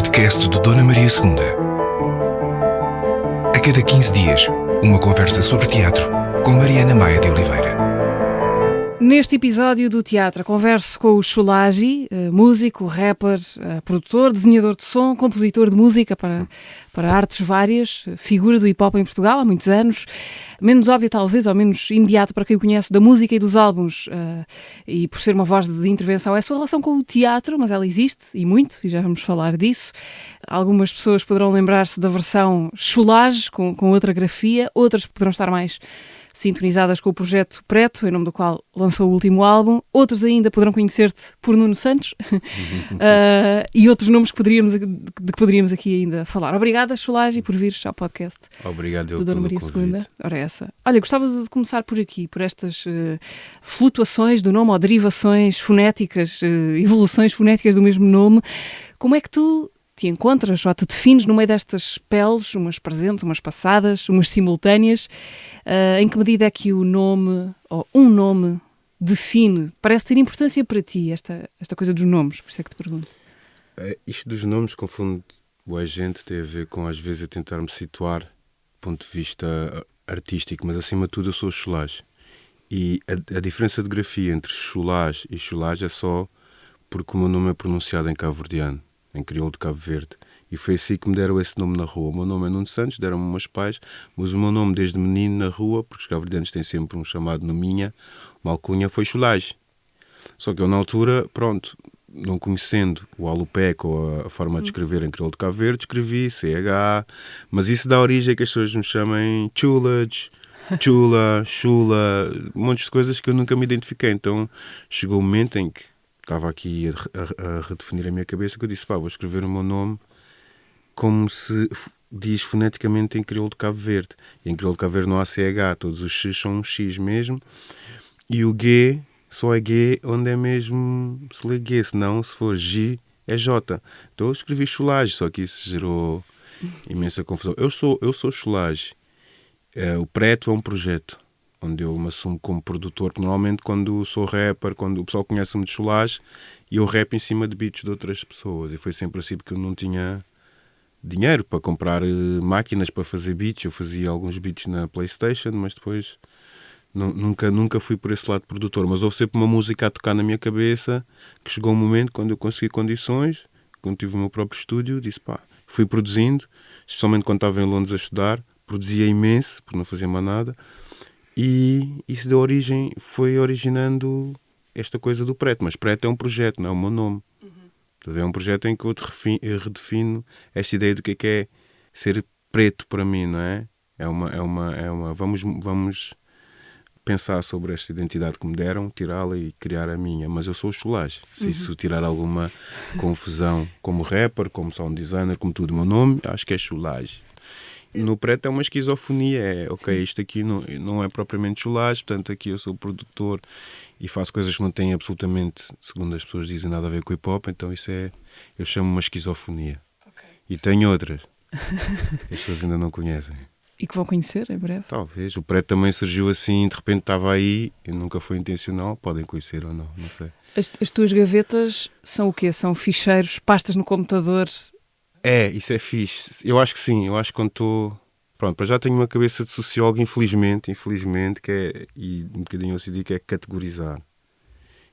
podcast do Dona Maria II. A cada 15 dias, uma conversa sobre teatro com Mariana Maia de Oliveira. Neste episódio do Teatro, converso com o Shulagy, músico, rapper, produtor, desenhador de som, compositor de música para artes várias, figura do hip-hop em Portugal há muitos anos. Menos óbvio, talvez, ou menos imediato para quem o conhece da música e dos álbuns, e por ser uma voz de intervenção, é a sua relação com o teatro, mas ela existe, e muito, e já vamos falar disso. Algumas pessoas poderão lembrar-se da versão Shulagy, com outra grafia, outras poderão estar mais sintonizadas com o projeto Preto, em nome do qual lançou o último álbum. Outros ainda poderão conhecer-te por Nuno Santos e outros nomes de que poderíamos aqui ainda falar. Obrigada, Shulagy, por vires ao podcast. Obrigado do Dona Maria II. Ora, essa. Olha, gostava de começar por aqui, por estas flutuações do nome ou derivações fonéticas, evoluções fonéticas do mesmo nome. Como é que tu te encontras ou te defines no meio destas peles, umas presentes, umas passadas, umas simultâneas? Em que medida é que o nome, ou um nome, define? Parece ter importância para ti, esta coisa dos nomes, por isso é que te pergunto. Isto dos nomes confunde a gente, tem a ver com, às vezes, eu tentar me situar do ponto de vista artístico, mas acima de tudo eu sou Shulagy. E a diferença de grafia entre Shulagy e Shulagy é só porque o meu nome é pronunciado em cabo-verdiano, em crioulo de Cabo Verde. E foi assim que me deram esse nome na rua. O meu nome é Nuno Santos, deram-me meus pais, mas o meu nome desde menino na rua, porque os cabo-verdianos têm sempre um chamado nominha, uma alcunha, foi Shulagy. Só que eu na altura, pronto, não conhecendo o alupec ou a forma de escrever em crioulo de Cabo Verde, escrevi CH, mas isso dá origem a que as pessoas me chamem Chulage, Chula, Chula, um monte de coisas que eu nunca me identifiquei. Então chegou o momento em que estava aqui a redefinir a minha cabeça, que eu disse, vou escrever o meu nome como se diz foneticamente em crioulo de Cabo Verde. E em crioulo de Cabo Verde não há CH, todos os X são um X mesmo. E o G só é G onde é mesmo se lê G, senão se for G é J. Então eu escrevi Shulagy, só que isso gerou imensa confusão. Eu sou Shulagy. O Preto é um projeto onde eu me assumo como produtor, porque normalmente quando sou rapper, quando o pessoal conhece-me de Shulagy, eu rap em cima de beats de outras pessoas. E foi sempre assim porque eu não tinha dinheiro para comprar máquinas para fazer beats. Eu fazia alguns beats na PlayStation, mas depois nunca fui por esse lado produtor. Mas houve sempre uma música a tocar na minha cabeça, que chegou um momento quando eu consegui condições, quando tive o meu próprio estúdio, disse fui produzindo, especialmente quando estava em Londres a estudar, produzia imenso, porque não fazia mais nada, e isso foi originando esta coisa do Preto. Mas Preto é um projeto, não é o meu nome. É um projeto em que eu redefino esta ideia do que é ser preto para mim, não é? Vamos pensar sobre esta identidade que me deram, tirá-la e criar a minha. Mas eu sou o Shulagy. Se isso tirar alguma confusão como rapper, como sound designer, como tudo, o meu nome, acho que é Shulagy. No Preto é uma esquizofonia, isto aqui não é propriamente Shulagy, portanto aqui eu sou produtor e faço coisas que não têm absolutamente, segundo as pessoas dizem, nada a ver com hip-hop, então isso eu chamo uma esquizofonia. Okay. E tenho outras, que as pessoas ainda não conhecem. E que vão conhecer em breve? Talvez, o Preto também surgiu assim, de repente estava aí, e nunca foi intencional, podem conhecer ou não sei. As tuas gavetas são o quê? São ficheiros, pastas no computador? Isso é fixe. Eu acho que sim. Eu acho que quando estou... Pronto, para já tenho uma cabeça de sociólogo, infelizmente, que é, e um bocadinho OCD, que é categorizar.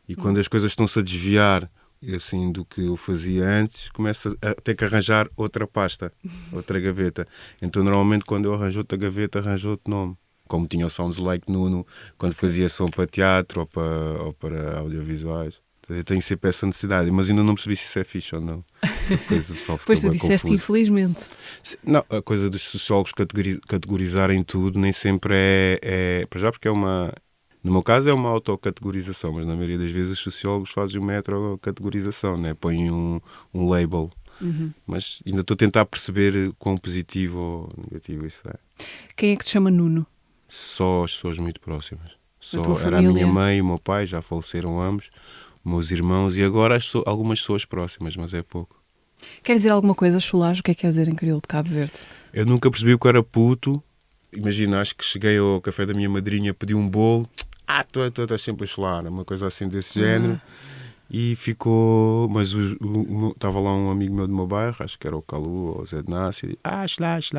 E quando as coisas estão-se a desviar assim, do que eu fazia antes, começo a ter que arranjar outra pasta, outra gaveta. Então, normalmente, quando eu arranjo outra gaveta, arranjo outro nome. Como tinha o Sounds Like Nuno, quando fazia som para teatro ou para audiovisuais. Eu tenho sempre essa necessidade, mas ainda não percebi se isso é fixe ou não. Depois o pessoal ficou pois tu disseste confuso. Infelizmente. Não, a coisa dos sociólogos categorizarem tudo nem sempre é para já, porque no meu caso é uma autocategorização, mas na maioria das vezes os sociólogos fazem uma heterocategorização, né? Põem um label. Mas ainda estou a tentar perceber quão positivo ou negativo isso é. Quem é que te chama Nuno? Só as pessoas muito próximas. Era a minha mãe e o meu pai, já faleceram ambos. Meus irmãos e agora algumas pessoas próximas, mas é pouco. Quer dizer alguma coisa, Shulagy? O que é que quer dizer em crioulo de Cabo Verde? Eu nunca percebi o que era puto. Imagina, acho que cheguei ao café da minha madrinha, pedi um bolo. Tu estás sempre a chular, uma coisa assim desse género. E ficou, mas estava lá um amigo meu do meu bairro, acho que era o Calu ou o Zé de Nácia, slash.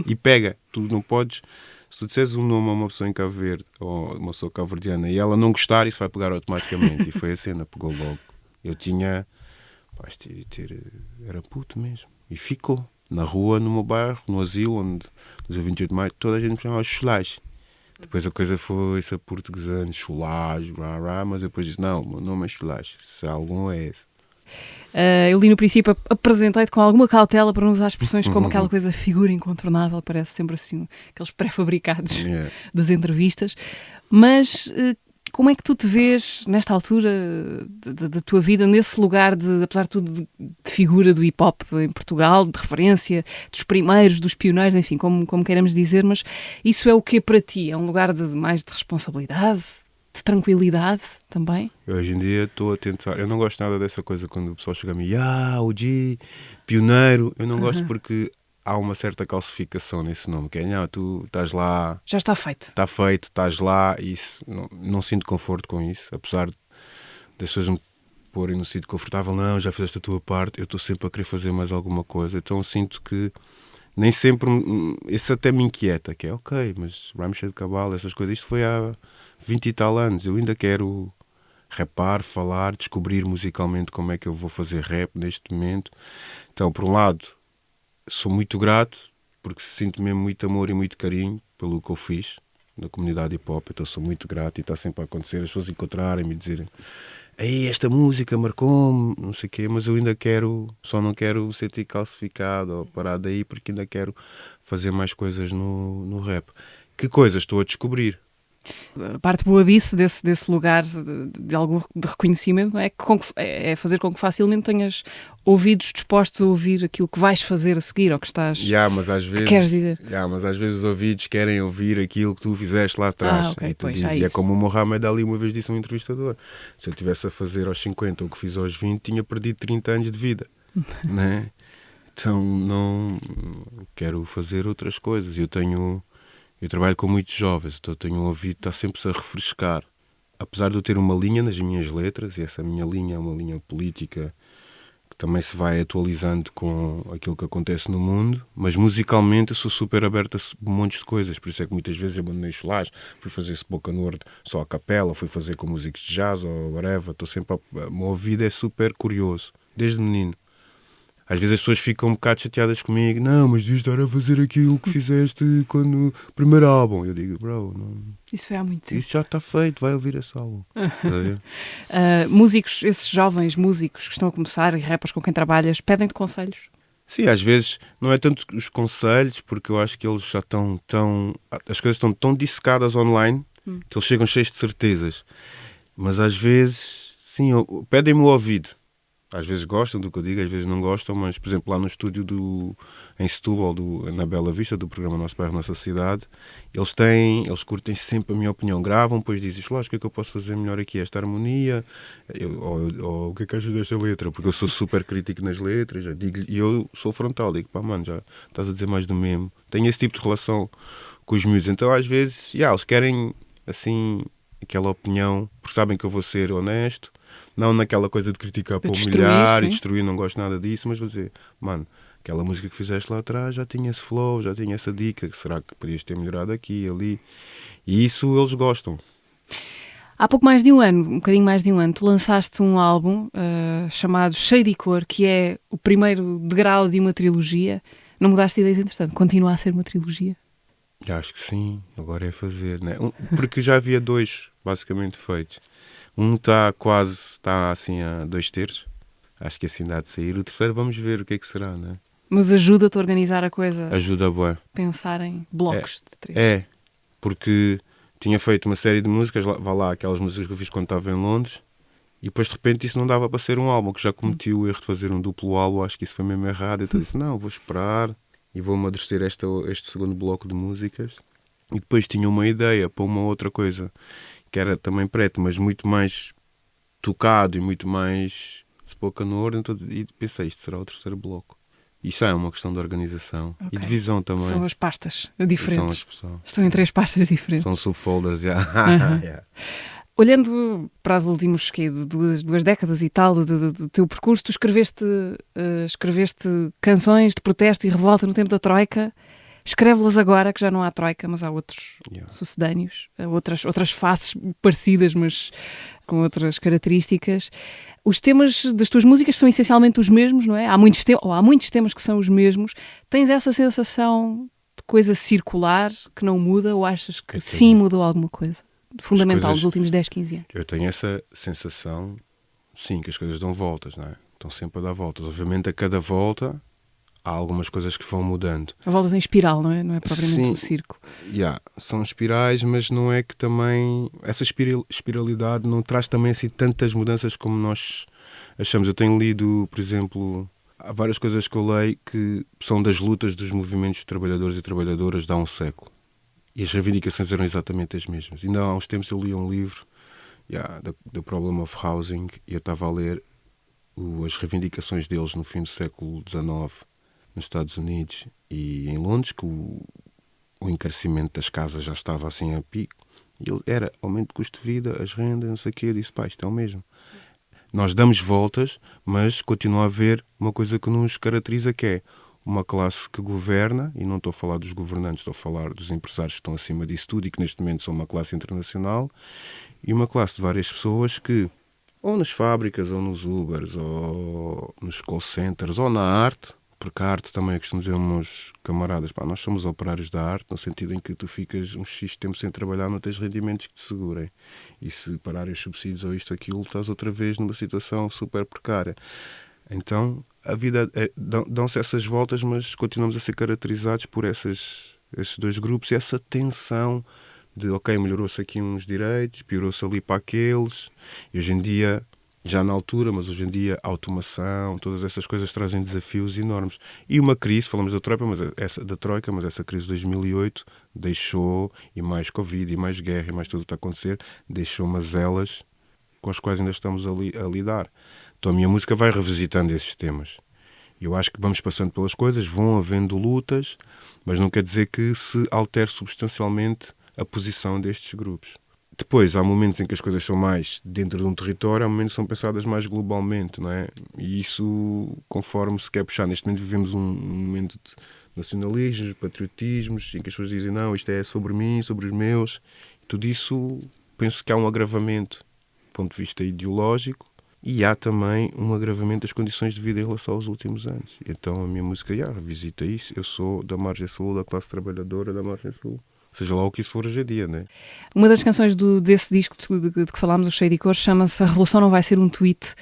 E pega, tu não podes, se tu disseres um nome a uma pessoa em Cabo Verde ou uma pessoa cabo-verdiana e ela não gostar, isso vai pegar automaticamente. E foi a cena, pegou logo. Eu tinha, era puto mesmo. E ficou na rua, no meu bairro, no asilo, onde no dia 28 de maio, toda a gente me chamava Slash. Depois a coisa foi-se a portuguesando, Chulage, mas eu depois disse, não, o meu nome é Chulage, se algum é esse. Eu li no princípio, apresentei-te com alguma cautela para não usar expressões como aquela coisa figura incontornável, parece sempre assim, aqueles pré-fabricados das entrevistas. Mas como é que tu te vês nesta altura da tua vida, nesse lugar de, apesar de tudo, de figura do hip-hop em Portugal, de referência, dos primeiros, dos pioneiros, enfim, como queiramos dizer, mas isso é o que para ti? É um lugar mais de responsabilidade, de tranquilidade também? Eu hoje em dia estou a tentar, eu não gosto nada dessa coisa quando o pessoal chega a mim, o G, pioneiro, eu não gosto porque há uma certa calcificação nesse nome, que é, não, tu estás lá... Já está feito. Está feito, estás lá, e isso, não sinto conforto com isso, apesar das pessoas me porem no sítio confortável, não, já fizeste a tua parte, eu estou sempre a querer fazer mais alguma coisa, então sinto que nem sempre, isso até me inquieta, que é ok, mas Ramshed Cabal, essas coisas, isto foi há 20 e tal anos, eu ainda quero rapar, falar, descobrir musicalmente como é que eu vou fazer rap neste momento. Então, por um lado, sou muito grato, porque sinto mesmo muito amor e muito carinho pelo que eu fiz na comunidade hip-hop, então sou muito grato e está sempre a acontecer, as pessoas encontrarem-me e dizerem esta música marcou-me, não sei o quê, mas eu ainda quero, só não quero sentir calcificado ou parado aí, porque ainda quero fazer mais coisas no rap. Que coisas estou a descobrir? A parte boa disso, desse lugar de algum de reconhecimento, não é? É fazer com que facilmente tenhas ouvidos dispostos a ouvir aquilo que vais fazer a seguir, ou que estás... mas às vezes, queres dizer? Mas às vezes os ouvidos querem ouvir aquilo que tu fizeste lá atrás. Okay, e tu dizes, é é como o Mohamed Ali uma vez disse a um entrevistador, se eu estivesse a fazer aos 50 o que fiz aos 20, tinha perdido 30 anos de vida. Né? Então não quero fazer outras coisas. Eu trabalho com muitos jovens, então tenho um ouvido que está sempre a refrescar. Apesar de eu ter uma linha nas minhas letras, e essa minha linha é uma linha política que também se vai atualizando com aquilo que acontece no mundo, mas musicalmente eu sou super aberto a montes de coisas, por isso é que muitas vezes eu abandonei Chulage, fui fazer spoken word só a capela, fui fazer com músicos de jazz ou whatever, estou sempre o meu ouvido é super curioso, desde menino. Às vezes as pessoas ficam um bocado chateadas comigo. Não, mas devias estar a fazer aquilo que fizeste quando o primeiro álbum. Eu digo, bro, não, isso foi há muito tempo. Isso já está feito, vai ouvir esse álbum. Músicos, esses jovens músicos que estão a começar e rappers com quem trabalhas, pedem-te conselhos? Sim, às vezes não é tanto os conselhos, porque eu acho que eles já estão as coisas estão tão dissecadas online que eles chegam cheios de certezas. Mas às vezes, sim, pedem-me o ouvido. Às vezes gostam do que eu digo, às vezes não gostam, mas, por exemplo, lá no estúdio em Setúbal, na Bela Vista, do programa Nosso Bairro, Nossa Cidade, eles curtem sempre a minha opinião, gravam, depois dizem, lógico, o que é que eu posso fazer melhor aqui? Esta harmonia? Ou o que é que achas desta letra? Porque eu sou super crítico nas letras, e eu sou frontal, digo, pá, mano, já estás a dizer mais do mesmo. Tenho esse tipo de relação com os miúdos, então às vezes, eles querem, assim, aquela opinião, porque sabem que eu vou ser honesto, não naquela coisa de criticar para humilhar e destruir, não gosto nada disso, mas vou dizer, mano, aquela música que fizeste lá atrás já tinha esse flow, já tinha essa dica, será que podias ter melhorado aqui, ali? E isso eles gostam. Há pouco mais de um ano, um bocadinho mais de um ano, tu lançaste um álbum chamado Cheio de Cor, que é o primeiro degrau de uma trilogia. Não mudaste de ideias, entretanto? Continua a ser uma trilogia? Acho que sim, agora é fazer, né? Porque já havia dois, basicamente, feitos. Um está assim a 2/3. Acho que assim dá de sair. O terceiro vamos ver o que é que será, né? Mas ajuda-te a organizar a coisa? Ajuda bué. Pensar em blocos de 3. É, porque tinha feito uma série de músicas, vá lá, aquelas músicas que eu fiz quando estava em Londres, e depois de repente isso não dava para ser um álbum, que já cometi o erro de fazer um duplo álbum, acho que isso foi mesmo errado. Então disse, não, vou esperar e vou amadurecer este segundo bloco de músicas. E depois tinha uma ideia para uma outra coisa, que era também preto, mas muito mais tocado e muito mais spoken word, então, e pensei, isto será o terceiro bloco. Isso é uma questão de organização e de visão também. São as pastas diferentes. Estão em 3 pastas diferentes. São subfolders, já. Yeah. Olhando para as últimas duas décadas e tal do teu percurso, tu escreveste canções de protesto e revolta no tempo da Troika. Escreve-las agora, que já não há Troika, mas há outros sucedâneos, outras faces parecidas, mas com outras características. Os temas das tuas músicas são essencialmente os mesmos, não é? Há muitos temas que são os mesmos. Tens essa sensação de coisa circular que não muda, ou achas que sim mudou alguma coisa fundamental nos últimos 10, 15 anos? Eu tenho essa sensação, sim, que as coisas dão voltas, não é? Estão sempre a dar voltas. Obviamente, a cada volta há algumas coisas que vão mudando. Voltas em espiral, não é? Não é propriamente sim, um círculo. São espirais, mas não é que também... Essa espiralidade não traz também assim tantas mudanças como nós achamos. Eu tenho lido, por exemplo, há várias coisas que eu leio que são das lutas dos movimentos de trabalhadores e trabalhadoras de há um século. E as reivindicações eram exatamente as mesmas. Ainda há uns tempos eu li um livro, The Problem of Housing, e eu estava a ler as reivindicações deles no fim do século XIX, nos Estados Unidos e em Londres, que o encarecimento das casas já estava assim a pico, e ele era aumento de custo de vida, as rendas, não sei o quê. Eu disse, isto é o mesmo. Nós damos voltas, mas continua a haver uma coisa que nos caracteriza, que é uma classe que governa, e não estou a falar dos governantes, estou a falar dos empresários que estão acima disso tudo e que neste momento são uma classe internacional, e uma classe de várias pessoas que, ou nas fábricas, ou nos Ubers, ou nos call centers, ou na arte, porque a arte também, costumo dizer aos meus camaradas, nós somos operários da arte, no sentido em que tu ficas um X tempo sem trabalhar, não tens rendimentos que te segurem. E se pararem os subsídios ou isto, aquilo, estás outra vez numa situação super precária. Então, a vida, dão-se essas voltas, mas continuamos a ser caracterizados por esses dois grupos e essa tensão de, melhorou-se aqui uns direitos, piorou-se ali para aqueles, e hoje em dia... Já na altura, mas hoje em dia a automação, todas essas coisas trazem desafios enormes. E uma crise, falamos da Troika, mas essa crise de 2008 deixou, e mais Covid, e mais guerra, e mais tudo o que está a acontecer, deixou umas elas com as quais ainda estamos a lidar. Então a minha música vai revisitando esses temas. Eu acho que vamos passando pelas coisas, vão havendo lutas, mas não quer dizer que se altere substancialmente a posição destes grupos. Depois, há momentos em que as coisas são mais dentro de um território, há momentos que são pensadas mais globalmente, não é? E isso, conforme se quer puxar, neste momento vivemos um momento de nacionalismos, patriotismos, em que as pessoas dizem, não, isto é sobre mim, sobre os meus. Tudo isso, penso que há um agravamento do ponto de vista ideológico e há também um agravamento das condições de vida em relação aos últimos anos. Então a minha música, revisita isso. Eu sou da margem sul, da classe trabalhadora da margem sul. Seja lá o que isso for hoje em dia, não é? Uma das canções desse disco de que falámos, o Cheio de Cores, chama-se A Revolução Não Vai Ser um Tweet.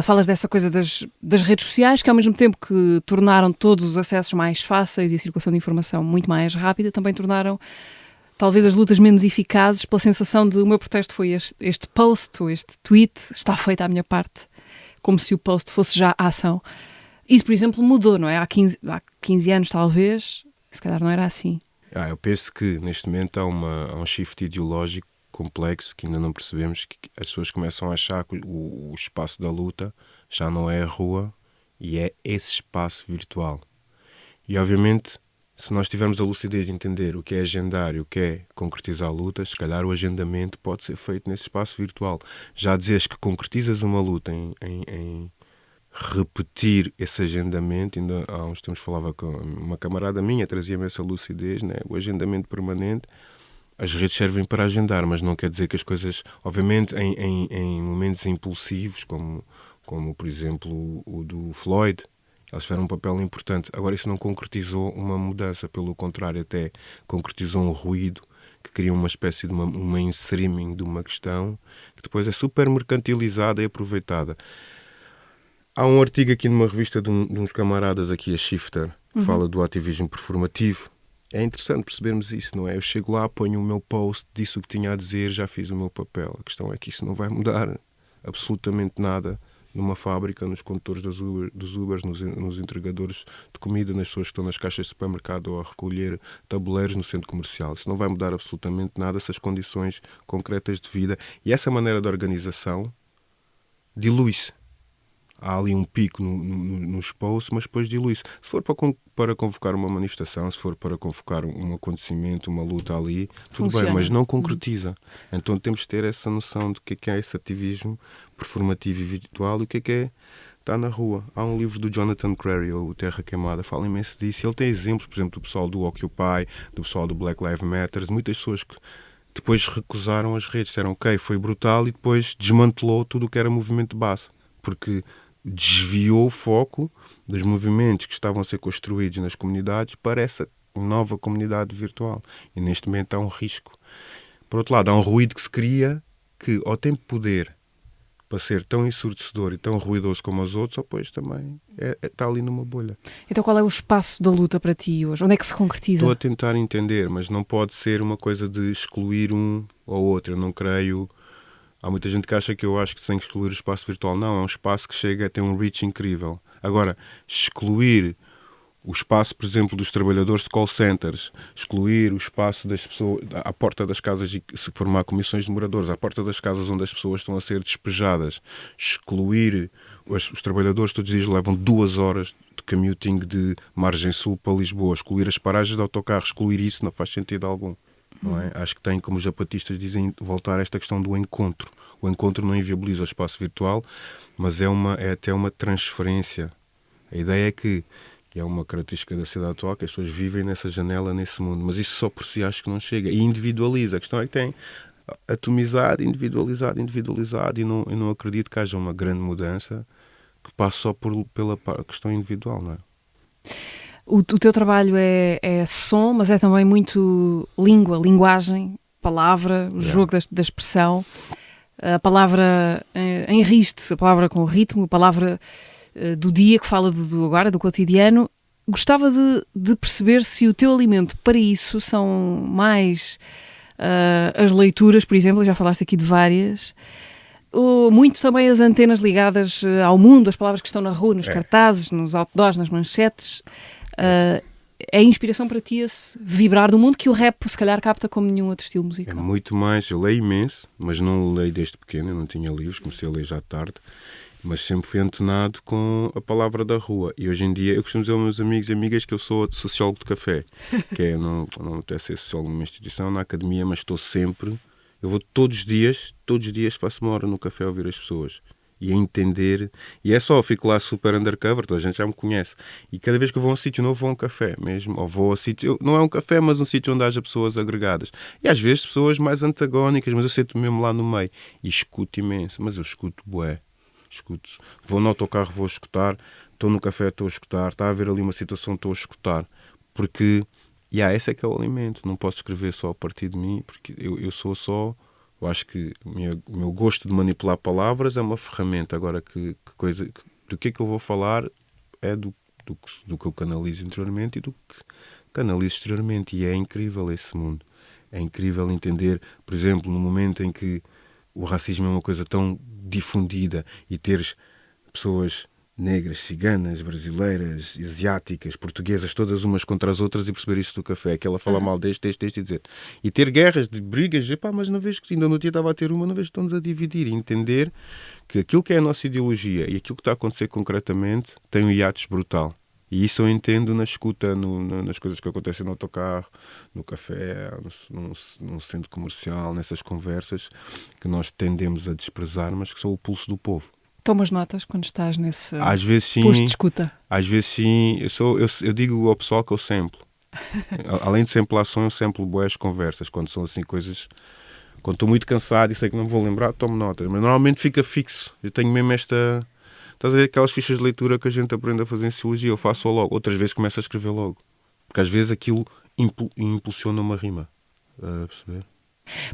Falas dessa coisa das redes sociais, que ao mesmo tempo que tornaram todos os acessos mais fáceis e a circulação de informação muito mais rápida, também tornaram talvez as lutas menos eficazes pela sensação de o meu protesto foi este post ou este tweet, está feito à minha parte, como se o post fosse já a ação. Isso, por exemplo, mudou, não é? Há 15 anos, talvez, se calhar não era assim. Eu penso que neste momento há um shift ideológico complexo que ainda não percebemos, que as pessoas começam a achar que o espaço da luta já não é a rua e é esse espaço virtual. E obviamente, se nós tivermos a lucidez de entender o que é agendar e o que é concretizar lutas, se calhar o agendamento pode ser feito nesse espaço virtual. Já dizeres que concretizas uma luta em repetir esse agendamento, ainda há uns tempos falava com uma camarada minha, trazia-me essa lucidez, né? O agendamento permanente, as redes servem para agendar, mas não quer dizer que as coisas, obviamente em momentos impulsivos, como por exemplo o do Floyd, eles tiveram um papel importante. Agora isso não concretizou uma mudança, pelo contrário, até concretizou um ruído que cria uma espécie de uma mainstreaming de uma questão que depois é super mercantilizada e aproveitada. Há um artigo aqui numa revista de uns camaradas aqui, a Shifter, que fala do ativismo performativo. É interessante percebermos isso, não é? Eu chego lá, ponho o meu post, disse o que tinha a dizer, já fiz o meu papel. A questão é que isso não vai mudar absolutamente nada numa fábrica, nos condutores dos Ubers, nos entregadores de comida, nas pessoas que estão nas caixas de supermercado ou a recolher tabuleiros no centro comercial. Isso não vai mudar absolutamente nada, essas condições concretas de vida. E essa maneira de organização dilui-se. há ali um pico nos posts, mas depois dilui-se. Se for para convocar uma manifestação, se for para convocar um acontecimento, uma luta ali, tudo Funciona. bem, mas não concretiza. Então temos de ter essa noção de que é esse ativismo performativo e virtual e o que é está na rua. Há um livro do Jonathan Crary, o Terra Queimada, fala imenso disso. Ele tem exemplos, por exemplo, do pessoal do Occupy, do pessoal do Black Lives Matter, muitas pessoas que depois recusaram as redes, disseram ok, foi brutal, e depois desmantelou tudo o que era movimento de base, porque desviou o foco dos movimentos que estavam a ser construídos nas comunidades para essa nova comunidade virtual. E neste momento há um risco. Por outro lado, há um ruído que se cria que, ao tem poder para ser tão ensurdecedor e tão ruidoso como os outros, depois também está ali numa bolha. Então qual é o espaço da luta para ti hoje? Onde é que se concretiza? Estou a tentar entender, mas não pode ser uma coisa de excluir um ou outro. Eu não creio... Há muita gente que acha que eu acho que se tem que excluir o espaço virtual. Não, é um espaço que chega a ter um reach incrível. Agora, excluir o espaço, por exemplo, dos trabalhadores de call centers, excluir o espaço das pessoas à porta das casas, e se formar comissões de moradores, à porta das casas onde as pessoas estão a ser despejadas, excluir os trabalhadores todos os dias levam 2 horas de commuting de Margem Sul para Lisboa, excluir as paragens de autocarro, excluir isso não faz sentido algum. Não é? Acho que tem, como os zapatistas dizem, voltar a esta questão do encontro. O encontro não inviabiliza o espaço virtual, mas é até uma transferência. A ideia é que é uma característica da sociedade atual, que as pessoas vivem nessa janela, nesse mundo, mas isso só por si acho que não chega. E individualiza. A questão é que tem atomizado, individualizado, e não acredito que haja uma grande mudança que passe só pela questão individual, não é? O teu trabalho é som, mas é também muito língua, linguagem, palavra, o jogo da expressão, a palavra em riste, a palavra com ritmo, a palavra do dia que fala do agora, do cotidiano. Gostava de perceber se o teu alimento para isso são mais as leituras, por exemplo, já falaste aqui de várias, ou muito também as antenas ligadas ao mundo, as palavras que estão na rua, nos cartazes, nos outdoors, nas manchetes. É inspiração para ti esse vibrar do mundo que o rap se calhar capta como nenhum outro estilo musical? É muito mais, eu leio imenso, mas não leio desde pequeno, eu não tinha livros, comecei a ler já tarde, mas sempre fui antenado com a palavra da rua. E hoje em dia eu costumo dizer aos meus amigos e amigas que eu sou sociólogo de café, que é, não até ser sociólogo numa instituição, na academia, mas estou sempre, eu vou todos os dias faço 1 hora no café a ouvir as pessoas e a entender, e é só, fico lá super undercover, toda a gente já me conhece, e cada vez que eu vou a um sítio novo vou a um café mesmo, ou vou a sítio, não é um café, mas um sítio onde haja pessoas agregadas, e às vezes pessoas mais antagónicas, mas eu sento mesmo lá no meio, e escuto imenso, mas eu escuto bué, vou no autocarro, vou escutar, estou no café, estou a escutar, está a haver ali uma situação, estou a escutar, porque, esse é que é o alimento, não posso escrever só a partir de mim, porque eu sou só... Eu acho que o meu gosto de manipular palavras é uma ferramenta. Agora, do que é que eu vou falar é do que eu canalizo interiormente e do que canalizo exteriormente. E é incrível esse mundo. É incrível entender, por exemplo, no momento em que o racismo é uma coisa tão difundida e teres pessoas negras, ciganas, brasileiras, asiáticas, portuguesas, todas umas contra as outras, e perceber isso do café, que ela fala mal deste e dizer. E ter guerras, de brigas, mas não vejo que ainda no dia estava a ter uma, não vejo que estão-nos a dividir, e entender que aquilo que é a nossa ideologia e aquilo que está a acontecer concretamente tem um hiatus brutal. E isso eu entendo na escuta, nas coisas que acontecem no autocarro, no café, num centro comercial, nessas conversas que nós tendemos a desprezar, mas que são o pulso do povo. Tomas notas quando estás nesse às vezes, sim, posto de escuta? Às vezes sim. Eu digo ao pessoal que eu samplo. Além de samplação, eu samplo boas conversas. Quando são assim coisas... Quando estou muito cansado e sei que não me vou lembrar, tomo notas. Mas normalmente fica fixo. Eu tenho mesmo esta... Estás a ver aquelas fichas de leitura que a gente aprende a fazer em sociologia? Eu faço logo. Outras vezes começo a escrever logo. Porque às vezes aquilo impulsiona uma rima. A perceber?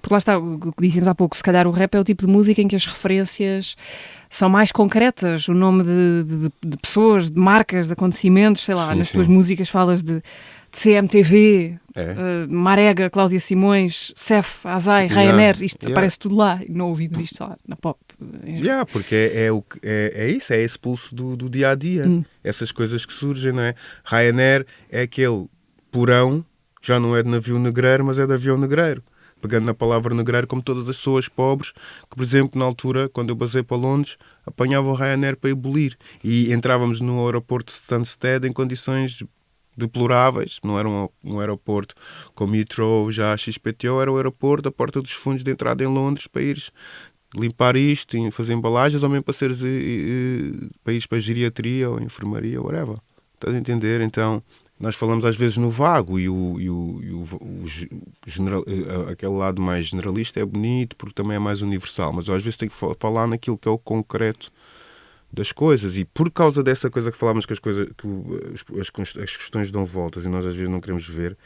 Porque lá está, o que dizíamos há pouco, se calhar o rap é o tipo de música em que as referências são mais concretas, o nome de pessoas, de marcas, de acontecimentos, sei lá, nas tuas músicas falas de CMTV, Marega, Cláudia Simões, CEF, Azai, Ryanair, isto aparece tudo lá, e não ouvimos isto só na pop. Porque é isso, é esse pulso do dia-a-dia, essas coisas que surgem, não é? Ryanair é aquele porão, já não é de navio negreiro, mas é de avião negreiro. pegando na palavra negreiro, como todas as pessoas pobres, que, por exemplo, na altura, quando eu basei para Londres, apanhavam o Ryanair para abolir. E entrávamos no aeroporto de Stansted em condições deploráveis. Não era um aeroporto como Heathrow, já XPTO, era o aeroporto da Porta dos Fundos de entrada em Londres para ires limpar isto, fazer embalagens, ou mesmo para ires para geriatria ou enfermaria, whatever. Estás a entender? Então, nós falamos às vezes no vago e aquele lado mais generalista é bonito porque também é mais universal, mas eu às vezes tenho que falar naquilo que é o concreto das coisas, e por causa dessa coisa que falámos que as questões dão voltas e nós às vezes não queremos ver,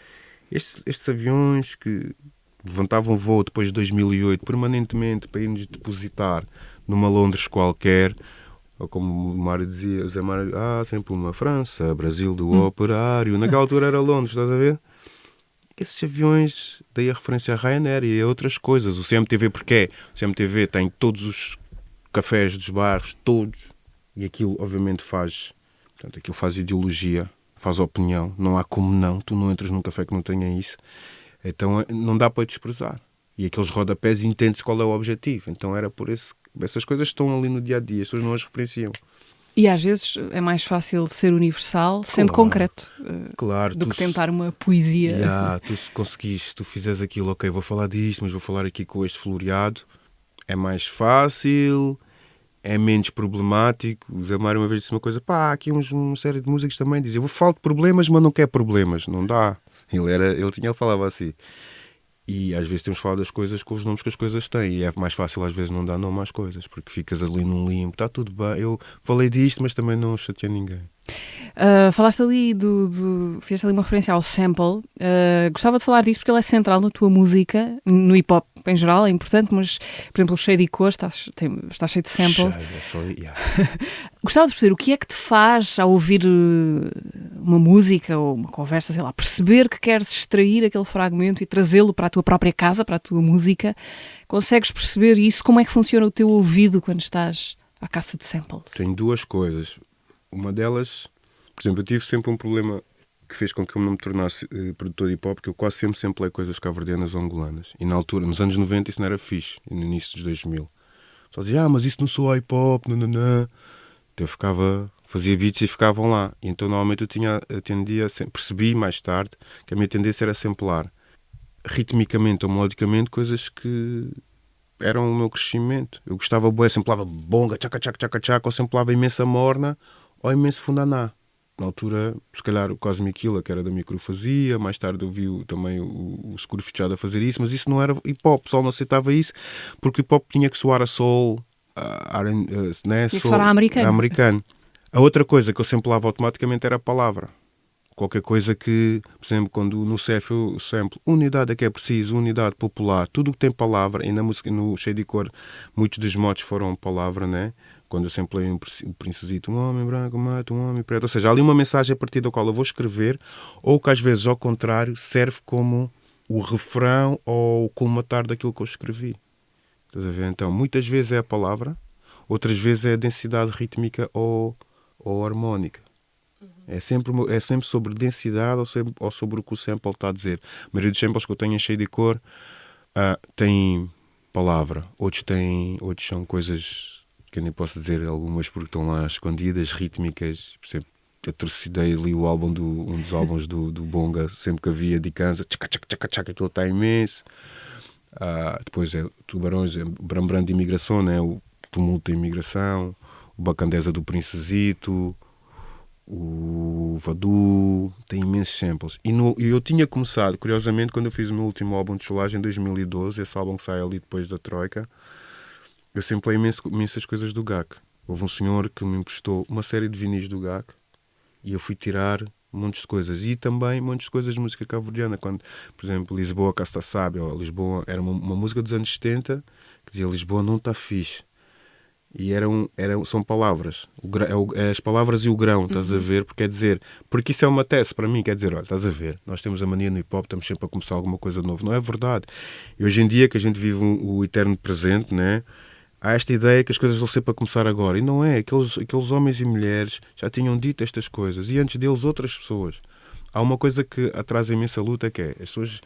estes aviões que levantavam voo depois de 2008 permanentemente para ir-nos depositar numa Londres qualquer, ou como o Mário dizia, o Zé Mário, sempre uma França, Brasil do operário. Naquela altura era Londres, estás a ver? Esses aviões, daí a referência a Ryanair e a outras coisas. O CMTV, porque o CMTV tem todos os cafés dos bairros, todos, e aquilo obviamente aquilo faz ideologia, faz opinião. Não há como não, tu não entras num café que não tenha isso. Então não dá para desprezar. E aqueles rodapés entende-se qual é o objetivo. Então era por isso. Essas coisas estão ali no dia-a-dia, as pessoas não as referenciam. E às vezes é mais fácil ser universal sendo concreto, do que tentar uma poesia. Tu se conseguiste, tu fizeres aquilo, ok, vou falar disto, mas vou falar aqui com este floreado, é mais fácil, é menos problemático. O Zé Mário uma vez disse uma coisa, há aqui uma série de músicos também dizem, eu falo de problemas, mas não quero problemas. Não dá. Ele falava assim. E às vezes temos falado das coisas com os nomes que as coisas têm. E é mais fácil às vezes não dar nome às coisas, porque ficas ali num limbo. Está tudo bem, eu falei disto, mas também não chateei ninguém. Falaste ali fizeste ali uma referência ao sample. Gostava de falar disso porque ele é central na tua música, no hip-hop em geral, é importante, mas, por exemplo, o Cheio de Cor está cheio de samples. Gostava de perceber o que é que te faz ao ouvir uma música ou uma conversa, sei lá, perceber que queres extrair aquele fragmento e trazê-lo para a tua própria casa, para a tua música. Consegues perceber isso? Como é que funciona o teu ouvido quando estás à caça de samples? Tenho duas coisas. Uma delas, por exemplo, eu tive sempre um problema que fez com que eu não me tornasse produtor de hip-hop, que eu quase sempre samplei coisas cabo-verdianas ou angolanas. E na altura, nos anos 90, isso não era fixe. E no início dos 2000. Só dizia, mas isso não sou hip-hop, nananã. Então eu fazia beats e ficavam lá. E então normalmente percebi mais tarde que a minha tendência era samplar ritmicamente ou melodicamente coisas que eram o meu crescimento. Eu gostava bué, samplava bonga, tchaca, tchaca, tchaca, tchaca, ou samplava imensa morna ou imenso fundaná. Na altura, se calhar o Cosmic Killa, que era da Micro, fazia. Mais tarde eu vi também o Seguro Fechado a fazer isso, mas isso não era hip-hop. O pessoal não aceitava isso porque o hip-hop tinha que soar a soul, tinha que soar a americano. A outra coisa que eu samplava automaticamente era a palavra. Qualquer coisa que, por exemplo, quando no CEF eu samplo unidade é que é preciso, unidade popular, tudo o que tem palavra, e na música, no Cheio de Cor, muitos dos motes foram palavra, né? Quando eu samplei o Princesito, um homem branco mata um homem preto. Ou seja, há ali uma mensagem a partir da qual eu vou escrever, ou que às vezes, ao contrário, serve como o refrão ou o colmatar daquilo que eu escrevi. Estás a ver? Então, muitas vezes é a palavra, outras vezes é a densidade rítmica ou harmónica. É sempre sobre densidade ou sobre o que o sample está a dizer. A maioria dos samples que eu tenho em Cheio de Cor tem palavra. Outros são coisas que eu nem posso dizer, algumas porque estão lá escondidas, rítmicas. Por exemplo, eu torcidei ali um dos álbuns do Bonga, sempre que havia de Kanza, tchaca, tchaca, tchaca, tchaca, aquilo está imenso. Depois é Tubarões, é Bram de Imigração, né? O Tumulto da Imigração, o Bacandeza do Princesito, o Vadu, tem imensos samples. E eu tinha começado, curiosamente, quando eu fiz o meu último álbum de cholagem em 2012, esse álbum que sai ali depois da Troika, eu samplei imensas coisas do GAC. Houve um senhor que me emprestou uma série de vinis do GAC e eu fui tirar montes de coisas. E também montes de coisas de música cabo-verdiana. Quando, por exemplo, Lisboa cá está sábia, ou Lisboa, era uma música dos anos 70 que dizia Lisboa não está fixe. E são palavras. As palavras e o grão, estás a ver? Porque quer dizer, porque isso é uma tese para mim, quer dizer, olha, estás a ver, nós temos a mania no hip-hop, estamos sempre a começar alguma coisa de novo. Não é verdade. E hoje em dia, que a gente vive o eterno presente, né? Há esta ideia que as coisas vão ser para começar agora. E não é. Aqueles homens e mulheres já tinham dito estas coisas. E antes deles, outras pessoas. Há uma coisa que atrasa imensa luta, que é as pessoas,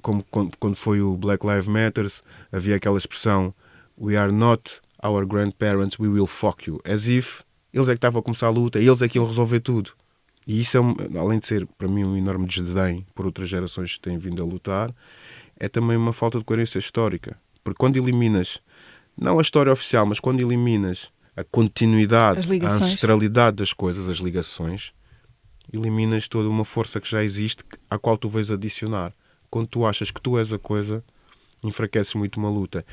como quando foi o Black Lives Matter, havia aquela expressão "We are not our grandparents, we will fuck you", as if eles é que estavam a começar a luta, eles é que iam resolver tudo. E isso é, além de ser para mim um enorme desdém por outras gerações que têm vindo a lutar, é também uma falta de coerência histórica. Porque quando eliminas, não a história oficial, mas quando eliminas a continuidade, a ancestralidade das coisas, as ligações, eliminas toda uma força que já existe, à qual tu vais adicionar. Quando tu achas que tu és a coisa, enfraqueces muito uma luta.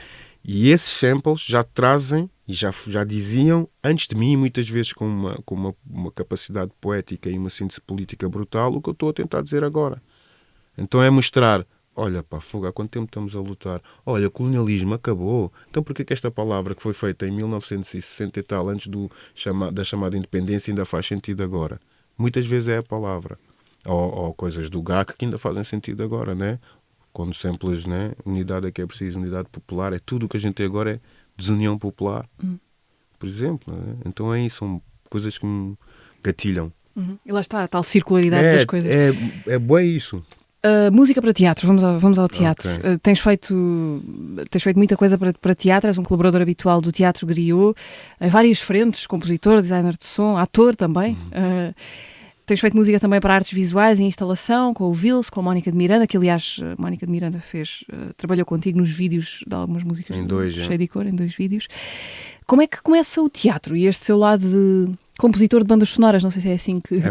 E esses samples já trazem, e já diziam, antes de mim, muitas vezes com uma capacidade poética e uma síntese política brutal, o que eu estou a tentar dizer agora. Então é mostrar, olha pá, fogo, há quanto tempo estamos a lutar? Olha, o colonialismo acabou. Então porquê que esta palavra que foi feita em 1960 e tal, antes da chamada independência, ainda faz sentido agora? Muitas vezes é a palavra. Ou coisas do GAC que ainda fazem sentido agora, né? Quando samples, né? Unidade é que é preciso, unidade popular, é tudo o que a gente tem agora é desunião popular. Por exemplo, né? Então aí são coisas que me gatilham. E lá está, a tal circularidade das coisas. É bom isso. Música para teatro, vamos ao teatro. Okay. Tens feito muita coisa para teatro, és um colaborador habitual do Teatro Griot, em várias frentes, compositor, designer de som, ator também. Tens feito música também para artes visuais e instalação, com o Vils, com a Mónica de Miranda, que aliás a Mónica de Miranda trabalhou contigo nos vídeos de algumas músicas Cheio de Cor, em 2 vídeos. Como é que começa o teatro e este seu lado de compositor de bandas sonoras? Não sei se é assim que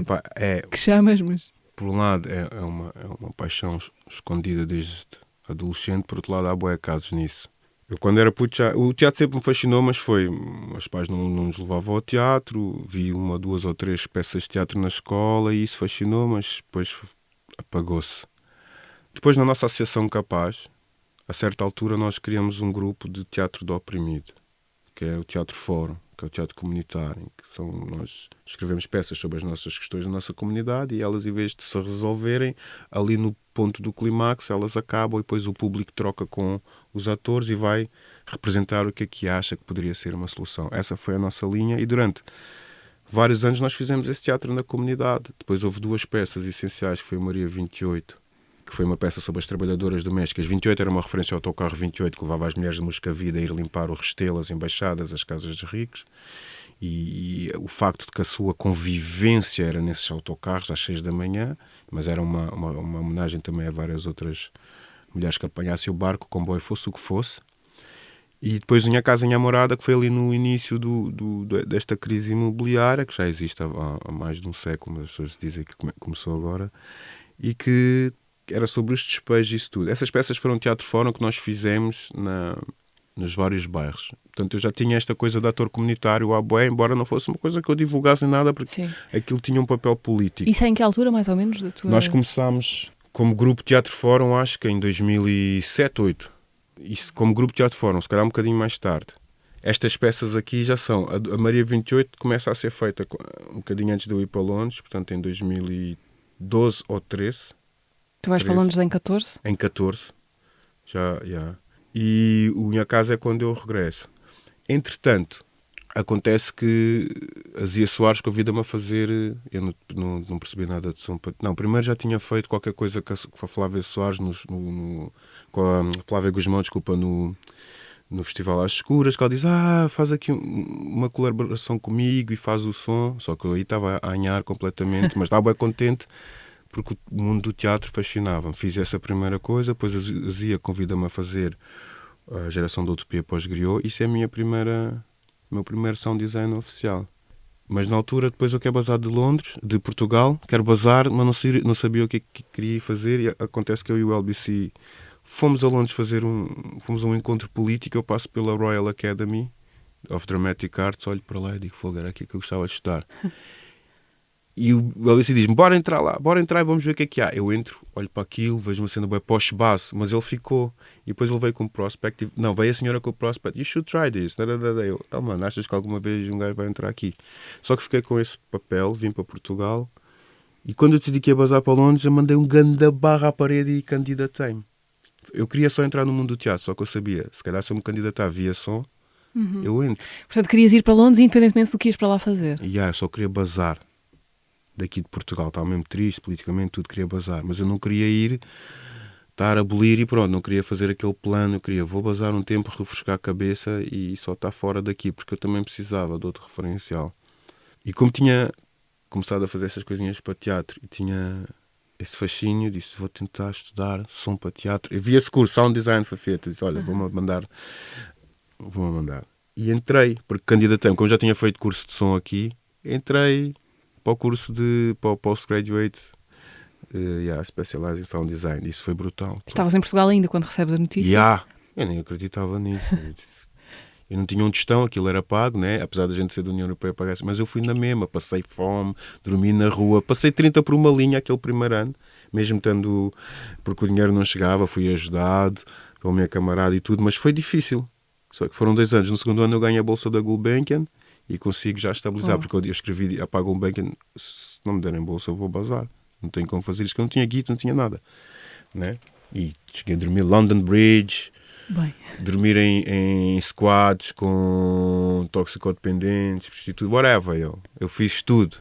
chamas, mas... Por um lado, é uma paixão escondida desde adolescente, por outro lado, há bué casos nisso. Eu, quando era puto, o teatro sempre me fascinou, mas meus pais não nos levavam ao teatro, vi 1, 2 ou 3 peças de teatro na escola e isso fascinou, mas depois apagou-se. Depois, na nossa associação Capaz, a certa altura, nós criamos um grupo de teatro do oprimido, que é o Teatro Fórum, que é o teatro comunitário, em que nós escrevemos peças sobre as nossas questões da nossa comunidade e elas, em vez de se resolverem, ali no ponto do clímax, elas acabam e depois o público troca com os atores e vai representar o que é que acha que poderia ser uma solução. Essa foi a nossa linha e durante vários anos nós fizemos esse teatro na comunidade. Depois houve 2 peças essenciais, que foi o Maria 28, que foi uma peça sobre as trabalhadoras domésticas. 28 era uma referência ao autocarro 28, que levava as mulheres de Moscavide a ir limpar o Restelo, as embaixadas, as casas dos ricos. E o facto de que a sua convivência era nesses autocarros às 6 da manhã, mas era uma homenagem também a várias outras mulheres que apanhassem o barco, o comboio, fosse o que fosse. E depois Minha Casa, Minha Morada, que foi ali no início desta crise imobiliária, que já existe há mais de um século, mas as pessoas dizem que começou agora, e que era sobre os despejos e isso tudo. Essas peças foram um teatro fórum que nós fizemos nos vários bairros. Portanto, eu já tinha esta coisa de ator comunitário à bué, embora não fosse uma coisa que eu divulgasse nem nada, porque aquilo tinha um papel político. Isso é em que altura, mais ou menos, da tua... Nós começámos como grupo Teatro Fórum, acho que em 2007, 2008. Isso como grupo Teatro Fórum, se calhar um bocadinho mais tarde. Estas peças aqui já são... A Maria 28 começa a ser feita um bocadinho antes de eu ir para Londres, portanto em 2012 ou 13. Tu vais para Londres em 14? Em 14, já. E o Minha Casa é quando eu regresso. Entretanto, acontece que a Zia Soares convida-me a fazer... Eu não percebi nada de som. Não, primeiro já tinha feito qualquer coisa com a Flávia Soares, com a Flávia Guzmão, desculpa, no Festival às Escuras, que ela diz, faz aqui uma colaboração comigo e faz o som. Só que eu aí estava a anhar completamente, mas estava bem contente, porque o mundo do teatro fascinava-me. Fiz essa primeira coisa, depois a Zia convida-me a fazer a Geração da Utopia pós-Griot. Isso é meu primeiro sound design oficial. Mas na altura, depois eu quero bazar de Portugal, quero bazar, mas não sabia o que queria fazer, e acontece que eu e o LBC fomos a Londres fomos a um encontro político. Eu passo pela Royal Academy of Dramatic Arts, olho para lá e digo, fogo, era aqui que eu gostava de estudar. E o LBC diz-me, bora entrar e vamos ver o que é que há. Eu entro, olho para aquilo, vejo uma cena bem post-base, mas ele ficou. E depois ele veio com o prospect. Não, veio a senhora com o prospect. You should try this. Eu, mano, achas que alguma vez um gajo vai entrar aqui? Só que fiquei com esse papel, vim para Portugal. E quando eu decidi que ia bazar para Londres, eu mandei um ganda barra à parede e candidatei-me. Eu queria só entrar no mundo do teatro, só que eu sabia, se calhar se eu me candidatar via som, eu entro. Portanto, querias ir para Londres independentemente do que ias para lá fazer? Eu só queria bazar. daqui de Portugal. Estava mesmo triste, politicamente, tudo, queria bazar. Mas eu não queria ir, estar a abolir e pronto, não queria fazer aquele plano. Eu queria, vou bazar um tempo, refrescar a cabeça e só estar fora daqui, porque eu também precisava de outro referencial. E como tinha começado a fazer essas coisinhas para teatro e tinha esse fascínio, disse, vou tentar estudar som para teatro. Eu vi esse curso, Sound Design for Theatre, disse, olha, vou-me mandar. E entrei, porque candidatei-me, como já tinha feito curso de som aqui, entrei para o curso para o Postgraduate Specialized in Sound Design. Isso foi brutal. Estavas em Portugal ainda quando recebes a notícia? Eu nem acreditava nisso. Eu não tinha um tostão, aquilo era pago, né? Apesar da gente ser da União Europeia pagar, mas eu fui na mesma, passei fome, dormi na rua, passei 30 por uma linha aquele primeiro ano, mesmo estando, porque o dinheiro não chegava, fui ajudado pela minha camarada e tudo, mas foi difícil. Só que foram 2 anos. No segundo ano eu ganhei a bolsa da Gulbenkian e consigo já estabilizar, porque eu escrevi para a Gulbenkian, se não me derem bolsa eu vou bazar. Não tenho como fazer isto, que eu não tinha guito, não tinha nada. Né? E cheguei a dormir London Bridge, Bem. dormir em squads com toxicodependentes, prostituto, whatever. Eu fiz tudo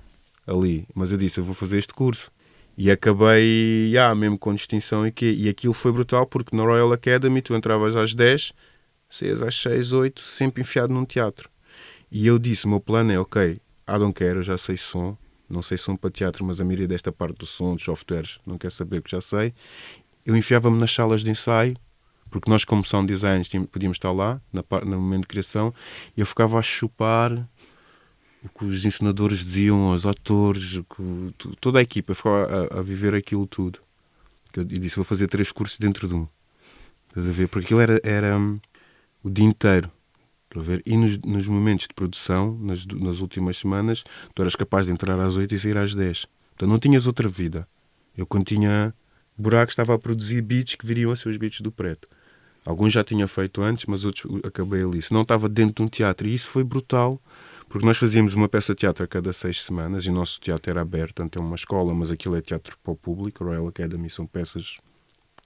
ali, mas eu disse, eu vou fazer este curso. E acabei, mesmo com distinção e aquilo foi brutal, porque na Royal Academy tu entravas às 10, saías às 6, 8, sempre enfiado num teatro. E eu disse, o meu plano é, ok, I don't care, eu já sei som, não sei som para teatro, mas a maioria desta parte do som, dos softwares, não quer saber que já sei. Eu enfiava-me nas salas de ensaio, porque nós, como sound designers, podíamos estar lá, no momento de criação, e eu ficava a chupar o que os encenadores diziam, os atores, toda a equipa, eu ficava a viver aquilo tudo. Eu disse, vou fazer 3 cursos dentro de um. Estás a ver? Porque aquilo era o dia inteiro. Estás a ver? E nos momentos de produção, nas últimas semanas, tu eras capaz de entrar às 8 e sair às 10. Então não tinhas outra vida. Eu, quando tinha buracos, estava a produzir beats que viriam a ser os beats do Preto. Alguns já tinha feito antes, mas outros acabei ali. Se não, estava dentro de um teatro. E isso foi brutal, porque nós fazíamos uma peça de teatro a cada 6 semanas e o nosso teatro era aberto, portanto é uma escola, mas aquilo é teatro para o público. A Royal Academy são peças...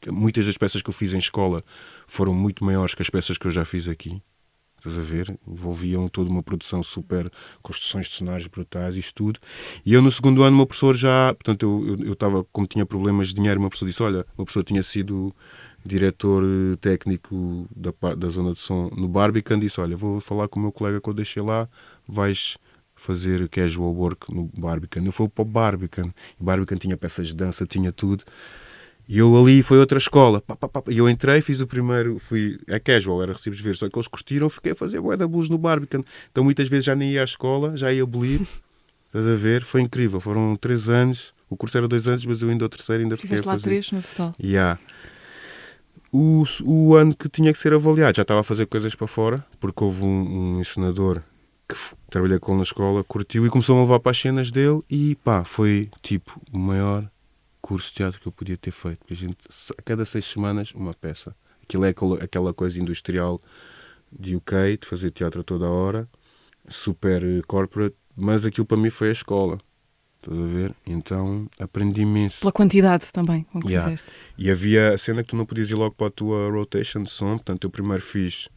Muitas das peças que eu fiz em escola foram muito maiores que as peças que eu já fiz aqui. Estás a ver? Envolviam toda uma produção super, construções de cenários brutais, isto tudo. E eu no segundo ano, o meu professor já... Portanto, eu estava, como tinha problemas de dinheiro, o meu professor disse, olha, o meu professor tinha sido diretor técnico da zona de som no Barbican, disse, olha, vou falar com o meu colega que eu deixei lá, vais fazer casual work no Barbican. Eu fui para o Barbican. O Barbican tinha peças de dança, tinha tudo. E eu ali, foi outra escola. E eu entrei, fiz o primeiro, é casual, era recibos verdes, só que eles curtiram, fiquei a fazer bué da blues no Barbican. Então muitas vezes já nem ia à escola, já ia abolir. Estás a ver? Foi incrível, foram 3 anos. O curso era 2 anos, mas eu ainda ao terceiro ainda fiquei a fazer. Tiveste lá 3 no total. O ano que tinha que ser avaliado, já estava a fazer coisas para fora, porque houve um encenador que trabalhei com ele na escola, curtiu e começou a levar para as cenas dele e foi tipo o maior curso de teatro que eu podia ter feito. Porque a gente, a cada 6 semanas, uma peça. Aquilo é aquela coisa industrial de UK, de fazer teatro a toda a hora, super corporate, mas aquilo para mim foi a escola. Estás a ver? Então aprendi imenso. Pela quantidade também, como fizeste. E havia a cena que tu não podias ir logo para a tua rotation de som. Portanto, eu primeiro fiz